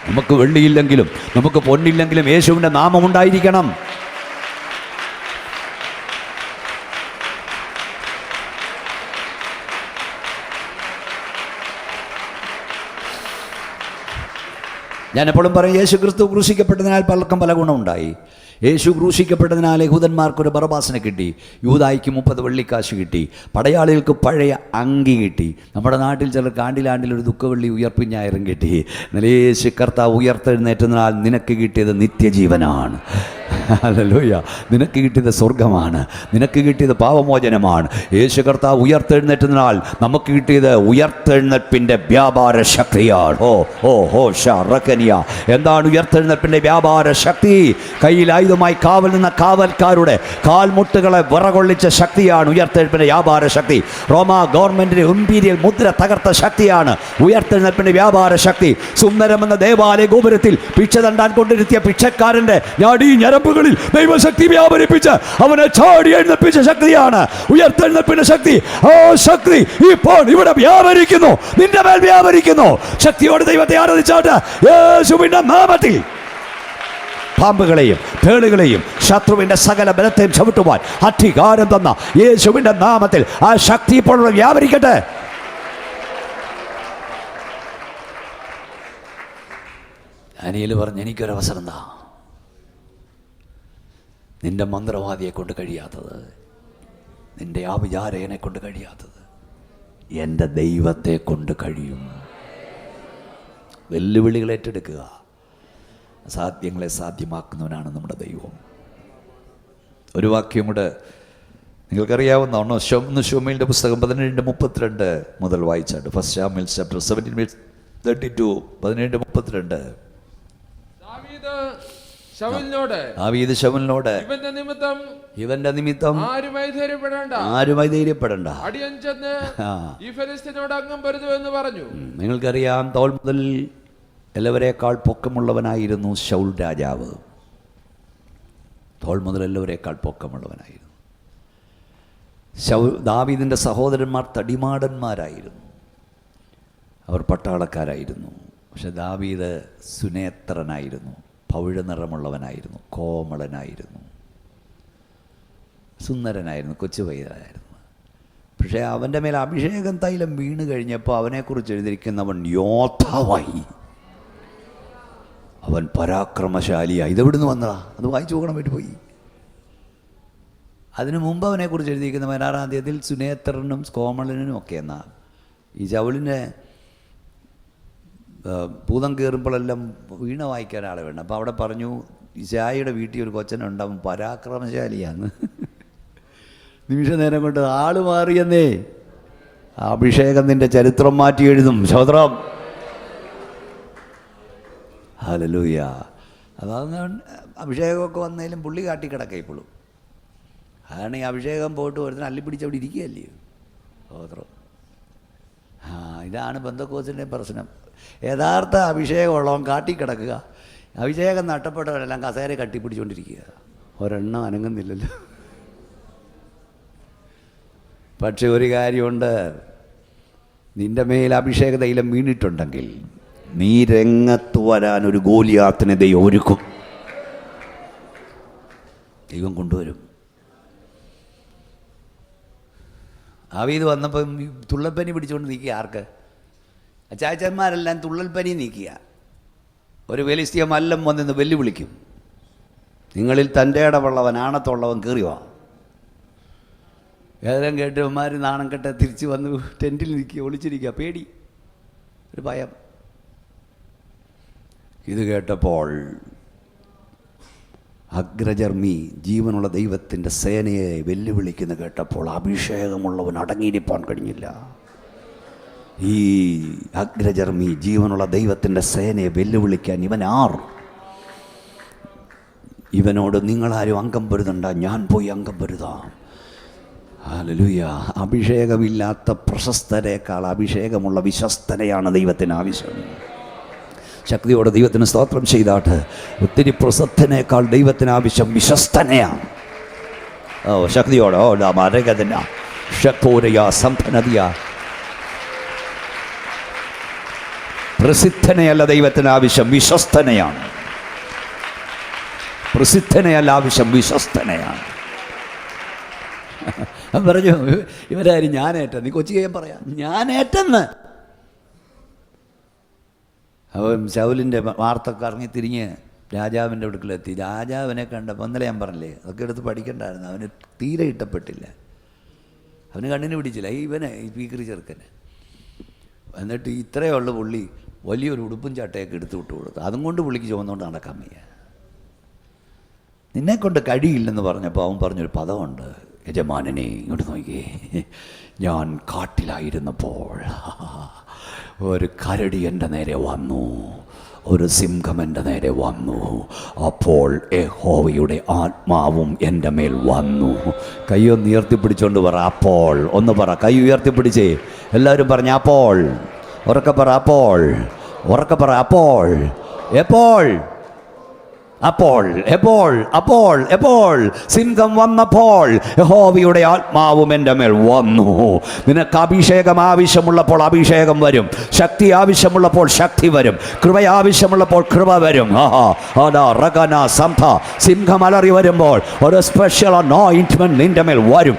നമുക്ക് വെള്ളിയില്ലെങ്കിലും നമുക്ക് പൊന്നില്ലെങ്കിലും യേശുവിൻ്റെ നാമമുണ്ടായിരിക്കണം. ഞാൻ എപ്പോഴും പറയും, യേശു ക്രിസ്തു ക്രൂശിക്കപ്പെട്ടതിനാൽ പലർക്കും പല ഗുണമുണ്ടായി. യേശു ക്രൂശിക്കപ്പെട്ടതിനാൽ യഹൂദന്മാർക്കൊരു ബറബാസിനെ കിട്ടി, യൂദായിക്ക് 30 വെള്ളിക്കാശ് കിട്ടി, പടയാളികൾക്ക് പഴയ അങ്കി കിട്ടി. നമ്മുടെ നാട്ടിൽ ചിലർക്ക് ആണ്ടിലാണ്ടിലൊരു ദുഃഖവെള്ളി ഉയർപ്പിൻ ഞായറും കിട്ടി. എന്നാൽ യേശു കർത്താവ് ഉയർത്തെഴുന്നേറ്റതിനാൽ നിനക്ക് കിട്ടിയത് നിത്യജീവനാണ്. ഹല്ലേലൂയ. നിനക്ക് കിട്ടിയത് സ്വർഗമാണ്, നിനക്ക് കിട്ടിയത് പാപമോചനമാണ്. യേശു കർത്താവ് ഉയർത്തെഴുന്നേറ്റതിനാൽ നമുക്ക് കിട്ടിയത് ഉയർത്തെഴുന്നേൽപ്പിൻ്റെ വ്യാപാര ശക്തിയാണ്. എന്താണ് ഉയർത്തെഴുന്നേൽപ്പിൻ്റെ വ്യാപാര ശക്തി? കയ്യിൽ ആയുധമായി കാവൽ നിന്ന കാവൽക്കാരുടെ കാൽമുട്ടുകളെ വിറകൊള്ളിച്ച ശക്തിയാണ് ഉയർത്തെഴുന്നേൽപ്പിൻ്റെ വ്യാപാര ശക്തി. റോമ ഗവൺമെന്റിന്റെ ഇമ്പീരിയൽ മുദ്ര തകർത്ത ശക്തിയാണ് ഉയർത്തെഴുന്നേൽപ്പിൻ്റെ വ്യാപാര ശക്തി. സുന്ദരമെന്ന ദേവാലയ ഗോപുരത്തിൽ പിച്ച തണ്ടാൻ കൊണ്ടിരുത്തിയ പിച്ചക്കാരന്റെ ഞാടി ഞരമ്പുകളിൽ ദൈവശക്തി വ്യാപരിപ്പിച്ച് അവനെ ചാടി എഴുന്നേൽപ്പിച്ച ശക്തിയാണ് ഉയർത്തെഴുന്നേൽപ്പിന്റെ ശക്തി. ആ ശക്തി ഇപ്പോൾ ഇവിടെ വ്യാപരിക്കുന്നു, നിന്റെ മേൽ വ്യാപരിക്കുന്നു. ശക്തിയോടെ ദൈവത്തെ ആരാധിച്ചാട്ട് യേശുവിന്റെ നാമത്തിൽ പാമ്പുകളെയും തേളുകളെയും ശത്രുവിന്റെ സകല ബലത്തെയും ചവിട്ടുവാൻ അധികാരം തന്ന യേശുവിന്റെ നാമത്തിൽ ആ ശക്തി ഇപ്പോൾ വ്യാപരിക്കട്ടെ. ദാനിയേൽ പറഞ്ഞു, എനിക്കൊരവസരം താ. നിന്റെ മന്ത്രവാദിയെ കൊണ്ട് കഴിയാത്തത്, നിന്റെ ആഭിചാരകനെ കൊണ്ട് കഴിയാത്തത് എൻ്റെ ദൈവത്തെ കൊണ്ട് കഴിയും. വെല്ലുവിളികൾ ഏറ്റെടുക്കുക. അസാധ്യങ്ങളെ സാധ്യമാക്കുന്നവനാണ് നമ്മുടെ ദൈവം. ഒരു വാക്യം കൂടെ നിങ്ങൾക്കറിയാവുന്ന ശമൂവേലിന്റെ പുസ്തകം 17:32 മുതൽ വായിച്ചാട്ട്. ഫസ്റ്റ് ശമൂവേൽ ചാപ്റ്റർ 17:32 17:32. ദാവീദ് ശമൂവേലിനോട് ഇവന്റെ നിമിത്തം ആരും ധൈര്യപ്പെടണ്ട, ഈ ഫെലിസ്ത്യനോട് അംഗം പൊരുതു എന്ന് പറഞ്ഞു. നിങ്ങൾക്കറിയാം, തോൾ മുതൽ എല്ലാവരേക്കാൾ പൊക്കമുള്ളവനായിരുന്നു ശൗൽ രാജാവ്. തോൾ മുതൽ എല്ലാവരേക്കാൾ പൊക്കമുള്ളവനായിരുന്നു. ദാവീദിൻ്റെ സഹോദരന്മാർ തടിമാടന്മാരായിരുന്നു, അവർ പട്ടാളക്കാരായിരുന്നു. പക്ഷെ ദാവീദ് സുനേത്രനായിരുന്നു, പവിഴ നിറമുള്ളവനായിരുന്നു, കോമളനായിരുന്നു, സുന്ദരനായിരുന്നു, കൊച്ചു പൈതലായിരുന്നു. പക്ഷേ അവൻ്റെ മേൽ അഭിഷേകം തൈലം വീണ് കഴിഞ്ഞപ്പോൾ അവനെക്കുറിച്ച് എഴുതിയിരിക്കുന്നവൻ യോദ്ധാവായി, അവൻ പരാക്രമശാലിയായി. ഇതെവിടുന്ന് വന്നതാ? അത് വായിച്ചു പോകണം വേണ്ടി പോയി. അതിനു മുമ്പ് അവനെക്കുറിച്ച് എഴുതിയിരിക്കുന്ന 16-ാം അധ്യായത്തിൽ സുനേത്രനും കോമളനും ഒക്കെ എന്നാ. ഈ ശൗലിനെ ഭൂതം കയറുമ്പോഴെല്ലാം വീണ വായിക്കാൻ ആളെ വേണം. അപ്പോൾ അവിടെ പറഞ്ഞു, ഇശായിയുടെ വീട്ടിൽ ഒരു കൊച്ചനുണ്ടാവും, പരാക്രമശാലിയാന്ന്. നിമിഷ നേരം കൊണ്ട് ആള് മാറിയെന്നേ. അഭിഷേകം നിന്റെ ചരിത്രം മാറ്റി എഴുതും. സ്തോത്രം. ഹല്ലേലൂയ. അതാണ് അഭിഷേകമൊക്കെ വന്നതിലും പുള്ളി കാട്ടിക്കിടക്കുക ഇപ്പോഴും. അതാണ് ഈ അഭിഷേകം പോയിട്ട് ഒരുത്തിന് അള്ളിപ്പിടിച്ച് അവിടെ ഇരിക്കുകയല്ലേ. സ്തോത്രം. ഇതാണ് പെന്തക്കോസ്തിൻ്റെ പ്രശ്നം. യഥാർത്ഥ അഭിഷേകമുള്ളവൻ കാട്ടിക്കിടക്കുക, അഭിഷേകം നഷ്ടപ്പെട്ടവരെല്ലാം കസേര കട്ടിപ്പിടിച്ചുകൊണ്ടിരിക്കുക. ഒരെണ്ണം അനങ്ങുന്നില്ലല്ലോ. പക്ഷെ ഒരു കാര്യമുണ്ട്, നിന്റെ മേൽ അഭിഷേക തൈലം വീണിട്ടുണ്ടെങ്കിൽ നീ രംഗത്ത് വരാൻ ഒരു ഗോലിയാത്തിനെ ദൈവം ഒരുക്കും, ദൈവം കൊണ്ടുവരും. ആവീത് വന്നപ്പം തുള്ളൽപ്പനി പിടിച്ചുകൊണ്ട് നിൽക്കുക. ആർക്ക്? അച്ചാച്ചന്മാരെല്ലാം തുള്ളൽപ്പനി നീക്കുക. ഒരു ഫെലിസ്ത്യ മല്ലം വന്നിന്ന് വെല്ലുവിളിക്കും, നിങ്ങളിൽ തൻ്റെ ഇടമുള്ളവൻ ആണത്തുള്ളവൻ കയറിവാ. ഏതെങ്കിലും കേട്ടവന്മാർ നാണം കെട്ട തിരിച്ച് വന്ന് ടെൻറ്റിൽ നിൽക്കുക, ഒളിച്ചിരിക്കുക, പേടി, ഒരു ഭയം. ഇത് കേട്ടപ്പോൾ അഗ്രചർമ്മി ജീവനുള്ള ദൈവത്തിൻ്റെ സേനയെ വെല്ലുവിളിക്കുന്ന കേട്ടപ്പോൾ അഭിഷേകമുള്ളവൻ അടങ്ങിയിരിപ്പാൻ കഴിഞ്ഞില്ല. ഈ അഗ്രചർമ്മി ജീവനുള്ള ദൈവത്തിൻ്റെ സേനയെ വെല്ലുവിളിക്കാൻ ഇവനോട് നിങ്ങളാരും അംഗം പൊരുതണ്ട, ഞാൻ പോയി അംഗം പൊരുതാം. ഹല്ലേലൂയ. അഭിഷേകമില്ലാത്ത പ്രശസ്തരേക്കാൾ അഭിഷേകമുള്ള വിശ്വസ്തനെയാണ് ദൈവത്തിന് ആവശ്യം. ശക്തിയോടെ ദൈവത്തിന് സ്തോത്രം ചെയ്താട്ട്. ഒത്തിരി പ്രസിദ്ധനേക്കാൾ ദൈവത്തിന് ആവശ്യം വിശ്വസ്തനെയാണ്. ശക്തിയോടെ മരകഥന ഷക്കോരയ സംഭനതിയ. പ്രസിദ്ധനെയല്ല ദൈവത്തിന് ആവശ്യം, വിശ്വസ്തനെയാണ്. പ്രസിദ്ധനെയല്ല ആവശ്യം, വിശ്വസ്തനെയാണ്. പറഞ്ഞു, ഇവരാരും ഞാനേറ്റ, നീ കൊച്ചി ചെയ്യാൻ പറയാം, ഞാനേറ്റെന്ന്. അവൻ ശൗലിൻ്റെ വാർത്ത കറങ്ങി തിരിഞ്ഞ് രാജാവിൻ്റെ അടുക്കലെത്തി. രാജാവിനെ കണ്ടപ്പോൾ ഇന്നലെ ഞാൻ പറഞ്ഞില്ലേ, അതൊക്കെ എടുത്ത് പഠിക്കണ്ടായിരുന്നു. അവന് തീരെ ഇഷ്ടപ്പെട്ടില്ല, അവന് കണ്ണിന് പിടിച്ചില്ല. ഇവനെ ഈ പീക്കറി ചെറുക്കന്. എന്നിട്ട് ഇത്രയേ ഉള്ളു പുള്ളി വലിയൊരു ഉടുപ്പും ചട്ടയൊക്കെ എടുത്ത് വിട്ടു കൊടുത്തു. അതും കൊണ്ട് പുള്ളിക്ക് ചുമന്നുകൊണ്ട് നടക്കാൻ വയ്യ. നിന്നെക്കൊണ്ട് കഴിയില്ലെന്ന് പറഞ്ഞപ്പോൾ അവൻ പറഞ്ഞൊരു പദമുണ്ട്, യജമാനനെ ഇങ്ങോട്ട് നോക്കിയേ, ഞാൻ കാട്ടിലായിരുന്നപ്പോൾ ഒരു കരടി എൻ്റെ നേരെ വന്നു, ഒരു സിംഹം എൻ്റെ നേരെ വന്നു, അപ്പോൾ യഹോവയുടെ ആത്മാവും എൻ്റെ മേൽ വന്നു. കൈയൊന്ന് ഉയർത്തിപ്പിടിച്ചോണ്ട് പറ അപ്പോൾ. ഒന്ന് പറ, കൈ ഉയർത്തിപ്പിടിച്ചേ. എല്ലാവരും പറഞ്ഞ അപ്പോൾ. ഉറക്കെ പറ അപ്പോൾ. ഉറക്കെ പറ അപ്പോൾ. എപ്പോൾ? അപ്പോൾ എപ്പോൾ അപ്പോൾ എപ്പോൾ സിംഹം വന്നപ്പോൾ യഹോവയുടെ ആത്മാവും എൻ്റെ മേൽ വന്നു. നിനക്ക് അഭിഷേകം ആവശ്യമുള്ളപ്പോൾ അഭിഷേകം വരും, ശക്തി ആവശ്യമുള്ളപ്പോൾ ശക്തി വരും, കൃപ ആവശ്യമുള്ളപ്പോൾ കൃപ വരും. സിംഹം അലറി വരുമ്പോൾ ഒരു സ്പെഷ്യൽ അനോയിന്റ്മെന്റ് നിന്റെ മേൽ വരും.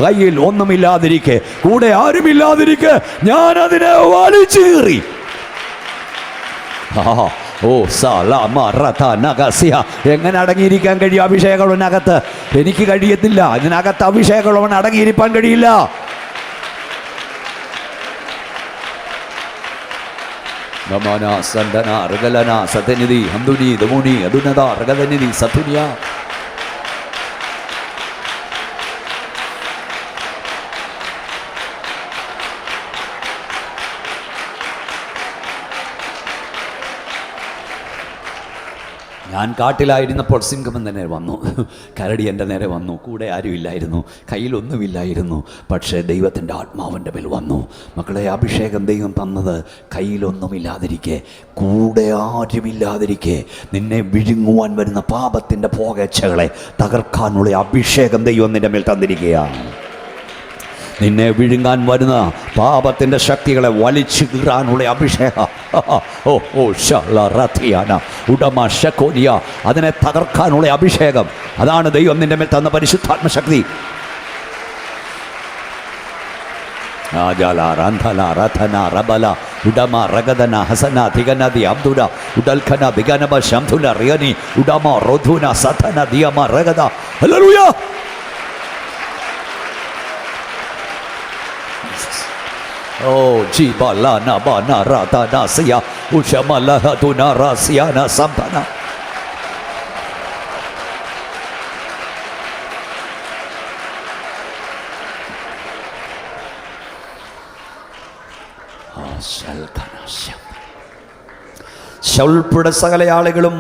കയ്യിൽ ഒന്നുമില്ലാതിരിക്കെ, കൂടെ ആരുമില്ലാതിരിക്കെ ഞാൻ അതിനെ വലിച്ചു കീറി. എങ്ങനെ അടങ്ങിയിരിക്കാൻ കഴിയും അഭിഷേകമുള്ളവനകത്ത്? എനിക്ക് കഴിയത്തില്ല. ഇതിനകത്ത് അഭിഷേകമുള്ളവൻ അടങ്ങിയിരിക്കാൻ കഴിയില്ല. ഞാൻ കാട്ടിലായിരുന്നപ്പോൾ സിംഹം തന്നെ വന്നു, കരടി എൻ്റെ നേരെ വന്നു, കൂടെ ആരുമില്ലായിരുന്നു, കയ്യിലൊന്നുമില്ലായിരുന്നു, പക്ഷേ ദൈവത്തിൻ്റെ ആത്മാവിൻ്റെ മേൽ വന്നു. മക്കളെ, അഭിഷേകം ദൈവം തന്നത് കയ്യിലൊന്നുമില്ലാതിരിക്കെ, കൂടെ ആരുമില്ലാതിരിക്കെ നിന്നെ വിഴുങ്ങുവാൻ വരുന്ന പാപത്തിൻ്റെ പോകച്ചകളെ തകർക്കാനുള്ള അഭിഷേകം ദൈവം നിൻ്റെ മേൽ തന്നിരിക്കുകയാണ്. നിന്നെ വിഴുങ്ങാൻ വരുന്ന പാപത്തിൻ്റെ ശക്തികളെ വലിച്ചു കീറാനുള്ള അഭിഷേകം, അതിനെ തകർക്കാനുള്ള അഭിഷേകം, അതാണ് ദൈവം നിന്റെ മേൽ തന്ന പരിശുദ്ധാത്മശക്തി. ശൗൽപ്പുഴ സകല ആളുകളും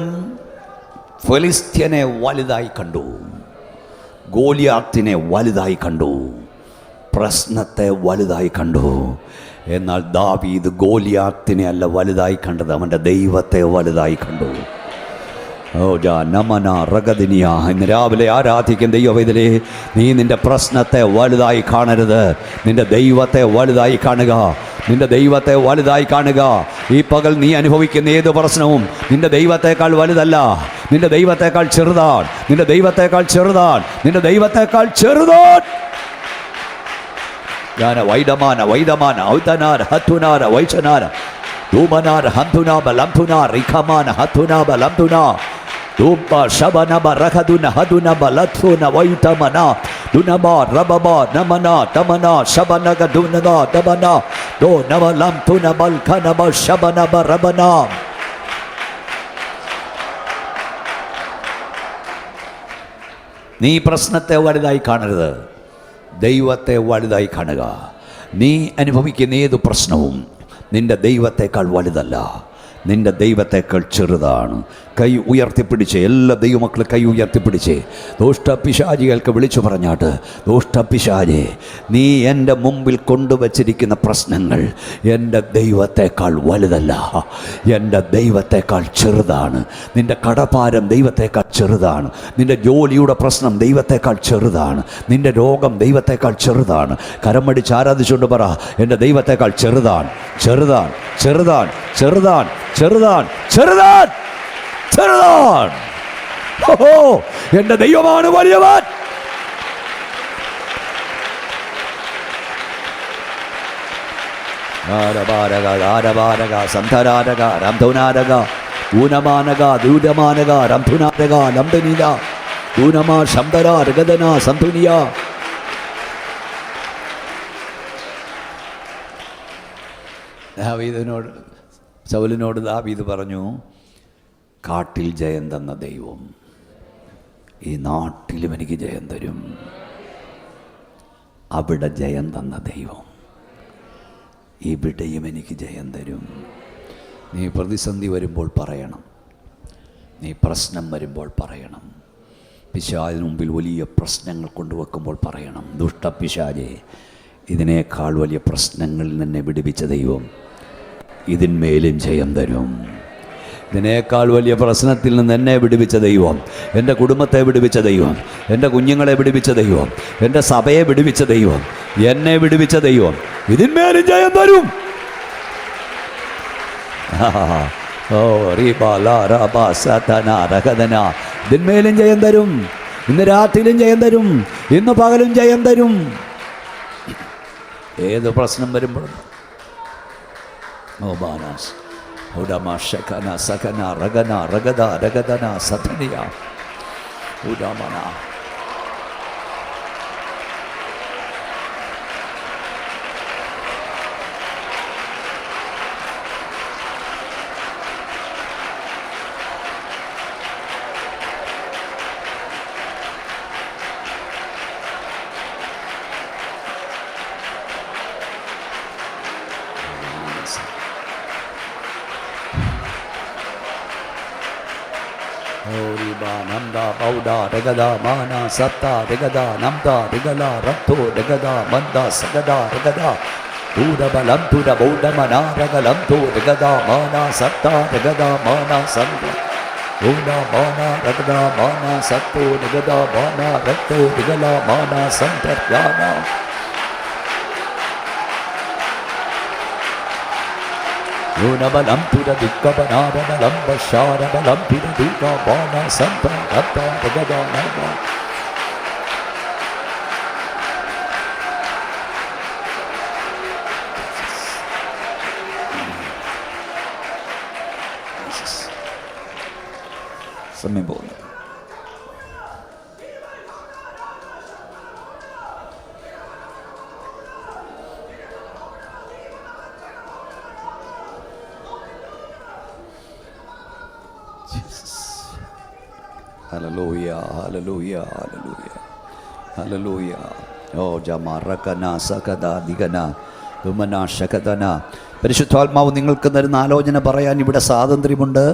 ഫെലിസ്ത്യനെ വലുതായി കണ്ടു, ഗോലിയാത്തിനെ വലുതായി കണ്ടു. പ്രശ്നത്തെ വലുതായി കണ്ടു. എന്നാൽ ദാവീദ് ഗോലിയാത്തിനെ അല്ല വലുതായി കണ്ടത്, അവൻ്റെ ദൈവത്തെ വലുതായി കണ്ടു. നമന റഗദിനിയ. ഇന്ന് രാവിലെ ആരാധിക്കും ദൈവവേദനേ, നീ നിൻ്റെ പ്രശ്നത്തെ വലുതായി കാണരുത്, നിൻ്റെ ദൈവത്തെ വലുതായി കാണുക. നിൻ്റെ ദൈവത്തെ വലുതായി കാണുക. ഈ പകൽ നീ അനുഭവിക്കുന്ന ഏത് പ്രശ്നവും നിൻ്റെ ദൈവത്തെക്കാൾ വലുതല്ല, നിൻ്റെ ദൈവത്തെക്കാൾ ചെറുതാണ്, നിൻ്റെ ദൈവത്തെക്കാൾ ചെറുതാണ്, നിൻ്റെ ദൈവത്തെക്കാൾ ചെറുതാണ്. ഞാൻ വൈഡമാന വൈദമാന ഔതനാര ഹത്തുനാര വൈശനാര ധൂമനാര ഹന്തുനാ ബലംതുനാ റിഖമാന ഹത്തുനാ ബലംതുനാ ധൂപ ശബനബ റഹദുന ഹദുന ബലത്സുന വൈതമന ദുനബ റബബ നമന തമന ശബനഗ ദുനഗ ദബന ദോ നവലംതുന ബൽഖനബ ശബനബ റബന. നീ പ്രശ്നത്തെ വലുതായി കാണരുത്, ദൈവത്തെ വലുതായി കാണുക. നീ അനുഭവിക്കുന്ന ഏത് പ്രശ്നവും നിൻ്റെ ദൈവത്തെക്കാൾ വലുതല്ല, നിൻ്റെ ദൈവത്തെക്കാൾ ചെറുതാണ്. കൈ ഉയർത്തിപ്പിടിച്ച് എല്ലാ ദൈവമക്കളും കൈ ഉയർത്തിപ്പിടിച്ച് ദുഷ്ടപിശാചികൾക്ക് വിളിച്ചു പറഞ്ഞാട്ട്, ദുഷ്ടപിശാചേ, നീ എൻ്റെ മുമ്പിൽ കൊണ്ടുവച്ചിരിക്കുന്ന പ്രശ്നങ്ങൾ എൻ്റെ ദൈവത്തെക്കാൾ വലുതല്ല, എൻ്റെ ദൈവത്തെക്കാൾ ചെറുതാണ്. നിൻ്റെ കടഭാരം ദൈവത്തെക്കാൾ ചെറുതാണ്, നിൻ്റെ ജോലിയുടെ പ്രശ്നം ദൈവത്തെക്കാൾ ചെറുതാണ്, നിൻ്റെ രോഗം ദൈവത്തെക്കാൾ ചെറുതാണ്. കരമടിച്ച് ആരാധിച്ചുകൊണ്ട് പറ, എൻ്റെ ദൈവത്തെക്കാൾ ചെറുതാണ്, ചെറുതാണ്, ചെറുതാണ്, ചെറുതാണ്, ചെറുതാണ്, ചെറുതാണ്, ചെറുതാണ്. ഓഹോ, എൻ്റെ ദൈവമാണ് വലിയവൻ. സന്ധനാരക രംധുനാരക ഊനമാനക ദൂതമാനക രംധുനാരക ലംബനില ഊനമാ ശംബര രഗദന സന്ധുനിയ. ദാവീദിനോട് ശൗലിനോട് ദാവീദ് പറഞ്ഞു, കാട്ടിൽ ജയം തന്ന ദൈവം ഈ നാട്ടിലും എനിക്ക് ജയം തരും. അവിടെ ജയം തന്ന ദൈവം ഇവിടെയും എനിക്ക് ജയം തരും. നീ പ്രതിസന്ധി വരുമ്പോൾ പറയണം, നീ പ്രശ്നം വരുമ്പോൾ പറയണം, പിശാചിന് മുമ്പിൽ വലിയ പ്രശ്നങ്ങൾ കൊണ്ടുവെക്കുമ്പോൾ പറയണം, ദുഷ്ടപിശാചേ, ഇതിനേക്കാൾ വലിയ പ്രശ്നങ്ങളിൽ നിന്നെ വിടുവിച്ച ദൈവം ഇതിന്മേലും ജയം തരും. ഇതിനേക്കാൾ വലിയ പ്രശ്നത്തിൽ നിന്ന് എന്നെ വിടുവിച്ച ദൈവം, എൻ്റെ കുടുംബത്തെ വിടുവിച്ച ദൈവം, എൻ്റെ കുഞ്ഞുങ്ങളെ വിടുവിച്ച ദൈവം, എൻ്റെ സഭയെ വിടുവിച്ച ദൈവം, എന്നെ വിടുവിച്ച ദൈവം ഇതിന്മേലും ജയം തരും. ഇതിന്മേലും ജയം തരും. ഇന്ന് രാത്രിയിലും ജയം തരും, ഇന്ന് പകലും ജയം തരും. ഏത് പ്രശ്നം വരുമ്പോഴും ഉടമശകന സകന റഗന റഗദ രഗദന സധനിയ ഉടമന. Namda Bauda Regada Mana Satta Regada Namda Regala Ratto Regada Manda Sagada Regada Buddha Balam Buddha Buddha Mana Regalam to Regada Mana Satta Regada Mana Sanda Buddha Mana Regada Mana Satto Regada Mana Ratto Regala Mana Santa Yana. Yuna balam pura dikka banara balam bashara balam pura dikka bana santa ratta regada nama. സമയം പോകുന്നു. Hallelujah, hallelujah, hallelujah, hallelujah. Oh, Jamarakana Sakada Digana Dumana Shakadana. പരിശുദ്ധാത്മാവ് നിങ്ങൾക്ക് തരുന്ന ആലോചന പറയാൻ ഇവിടെ സ്വാതന്ത്ര്യമുണ്ട്.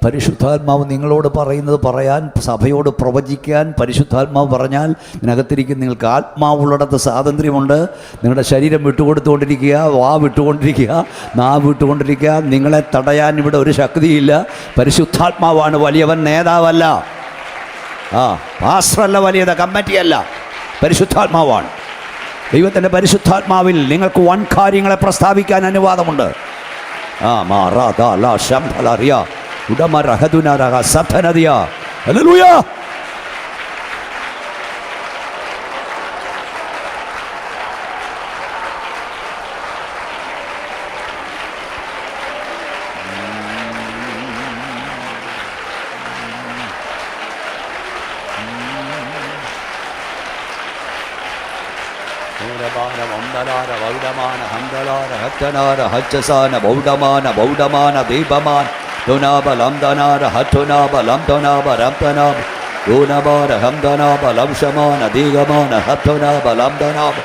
പരിശുദ്ധാത്മാവ് നിങ്ങളോട് പറയുന്നത് പറയാൻ, സഭയോട് പ്രവചിക്കാൻ പരിശുദ്ധാത്മാവ് പറഞ്ഞാൽ ഇതിനകത്തിരിക്കുന്ന നിങ്ങൾക്ക് ആത്മാവുള്ളിടത്ത് സ്വാതന്ത്ര്യമുണ്ട്. നിങ്ങളുടെ ശരീരം വിട്ടുകൊടുത്തുകൊണ്ടിരിക്കുക, വാ വിട്ടുകൊണ്ടിരിക്കുക, നാവ് വിട്ടുകൊണ്ടിരിക്കുക. നിങ്ങളെ തടയാൻ ഇവിടെ ഒരു ശക്തിയില്ല. പരിശുദ്ധാത്മാവാണ് വലിയവൻ, നേതാവല്ല. പാസ്റ്ററല്ല വലിയത്, കമ്മിറ്റിയല്ല, പരിശുദ്ധാത്മാവാണ്. ദൈവത്തിൻ്റെ പരിശുദ്ധാത്മാവിൽ നിങ്ങൾക്ക് വൻ കാര്യങ്ങളെ പ്രസ്താവിക്കാൻ അനുവാദമുണ്ട്. Hallelujah. ബൗഡമാന ദീപമാൻ ദുനാബലം ദനാര ഹത്തുനാബലം ദുനാബലം ദനാബ ദുനബാര ഹംദനാബലം ശമാന ദീഗമാന ഹത്തുനാബലം ദനാബ.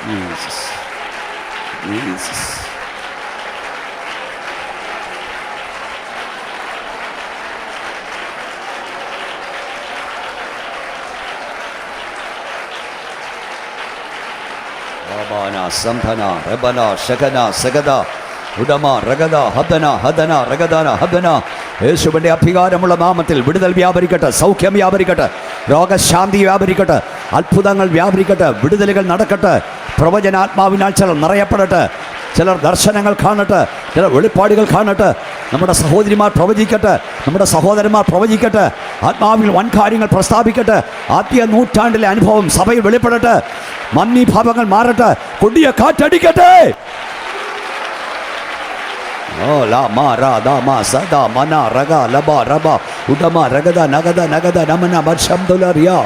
Jesus. Jesus. Rabana Samthana Rabana Shakana Sagada Udama Ragada Hadana Hadana Ragadana Hadana. യേശുവിൻ്റെ അധികാരമുള്ള നാമത്തിൽ വിടുതൽ വ്യാപരിക്കട്ടെ, സൗഖ്യം വ്യാപരിക്കട്ടെ, രോഗശാന്തി വ്യാപരിക്കട്ടെ, അത്ഭുതങ്ങൾ വ്യാപരിക്കട്ടെ, വിടുതലുകൾ നടക്കട്ടെ. പ്രവചനാത്മാവിനാൽ ചിലർ നിറയപ്പെടട്ടെ, ചിലർ ദർശനങ്ങൾ കാണട്ടെ, ചിലർ വെളിപ്പാടുകൾ കാണട്ടെ. നമ്മുടെ സഹോദരിമാർ പ്രവചിക്കട്ടെ, നമ്മുടെ സഹോദരന്മാർ പ്രവചിക്കട്ടെ, ആത്മാവിൽ വൻ കാര്യങ്ങൾ പ്രസ്താവിക്കട്ടെ. ആദ്യ നൂറ്റാണ്ടിലെ അനുഭവം സഭയിൽ വെളിപ്പെടട്ടെ. മന്ദീഭാവങ്ങൾ മാറട്ടെ, കൊടിയ കാറ്റടിക്കട്ടെ. la ma ra da ma sa da mana raga la ba raba udama ragada nagada nagada namana barshamdularia.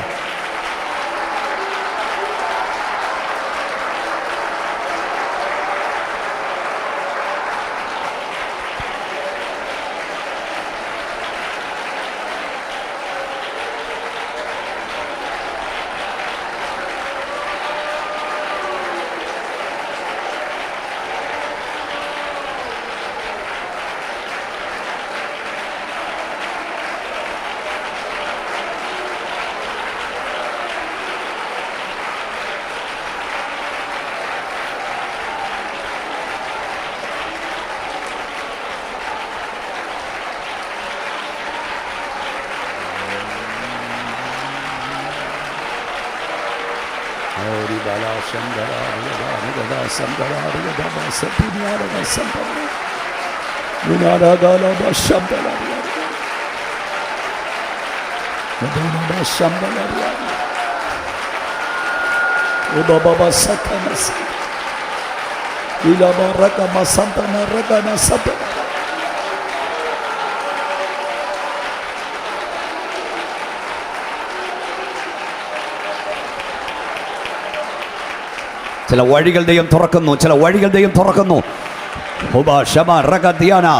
ചില വഴികൾ ദൈവം തുറക്കുന്നു, ചില വഴികൾ ദൈവം തുറക്കുന്നു.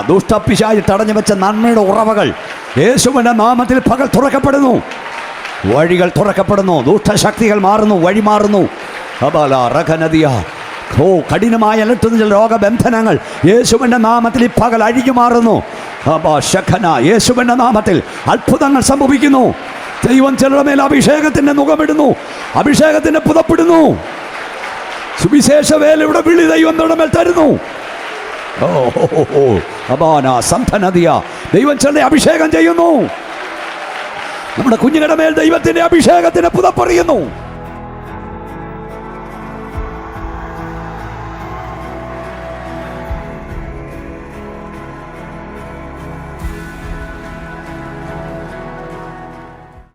ദുഷ്ടപിശാച് തടഞ്ഞു വെച്ച നന്മയുടെ ഉറവകൾ യേശുവിന്റെ നാമത്തിൽ പകൽ തുറക്കപ്പെടുന്നു. വഴികൾ തുറക്കപ്പെടുന്നു, ദുഷ്ടശക്തികൾ മാറുന്നു, വഴി മാറുന്നു. കഠിനമായ അലട്ടുന്ന ചില രോഗബന്ധനങ്ങൾ യേശുവിന്റെ നാമത്തിൽ ഈ പകൽ അഴിഞ്ഞു മാറുന്നു. യേശുവിന്റെ നാമത്തിൽ അത്ഭുതങ്ങൾ സംഭവിക്കുന്നു. ദൈവം ചിലരുടെ മേൽ അഭിഷേകത്തിന്റെ മുഖമിടുന്നു, അഭിഷേകത്തിന്റെ പുതപ്പിടുന്നു. സുവിശേഷ വേലയുടെ വിളി ദൈവം നമ്മുടെ മേൽ തരുന്നു. ദൈവം ചിലരെ അഭിഷേകം ചെയ്യുന്നു. നമ്മുടെ കുഞ്ഞുങ്ങളുടെ മേൽ ദൈവത്തിന്റെ അഭിഷേകത്തിന്റെ പുതപ്പറിയുന്നു.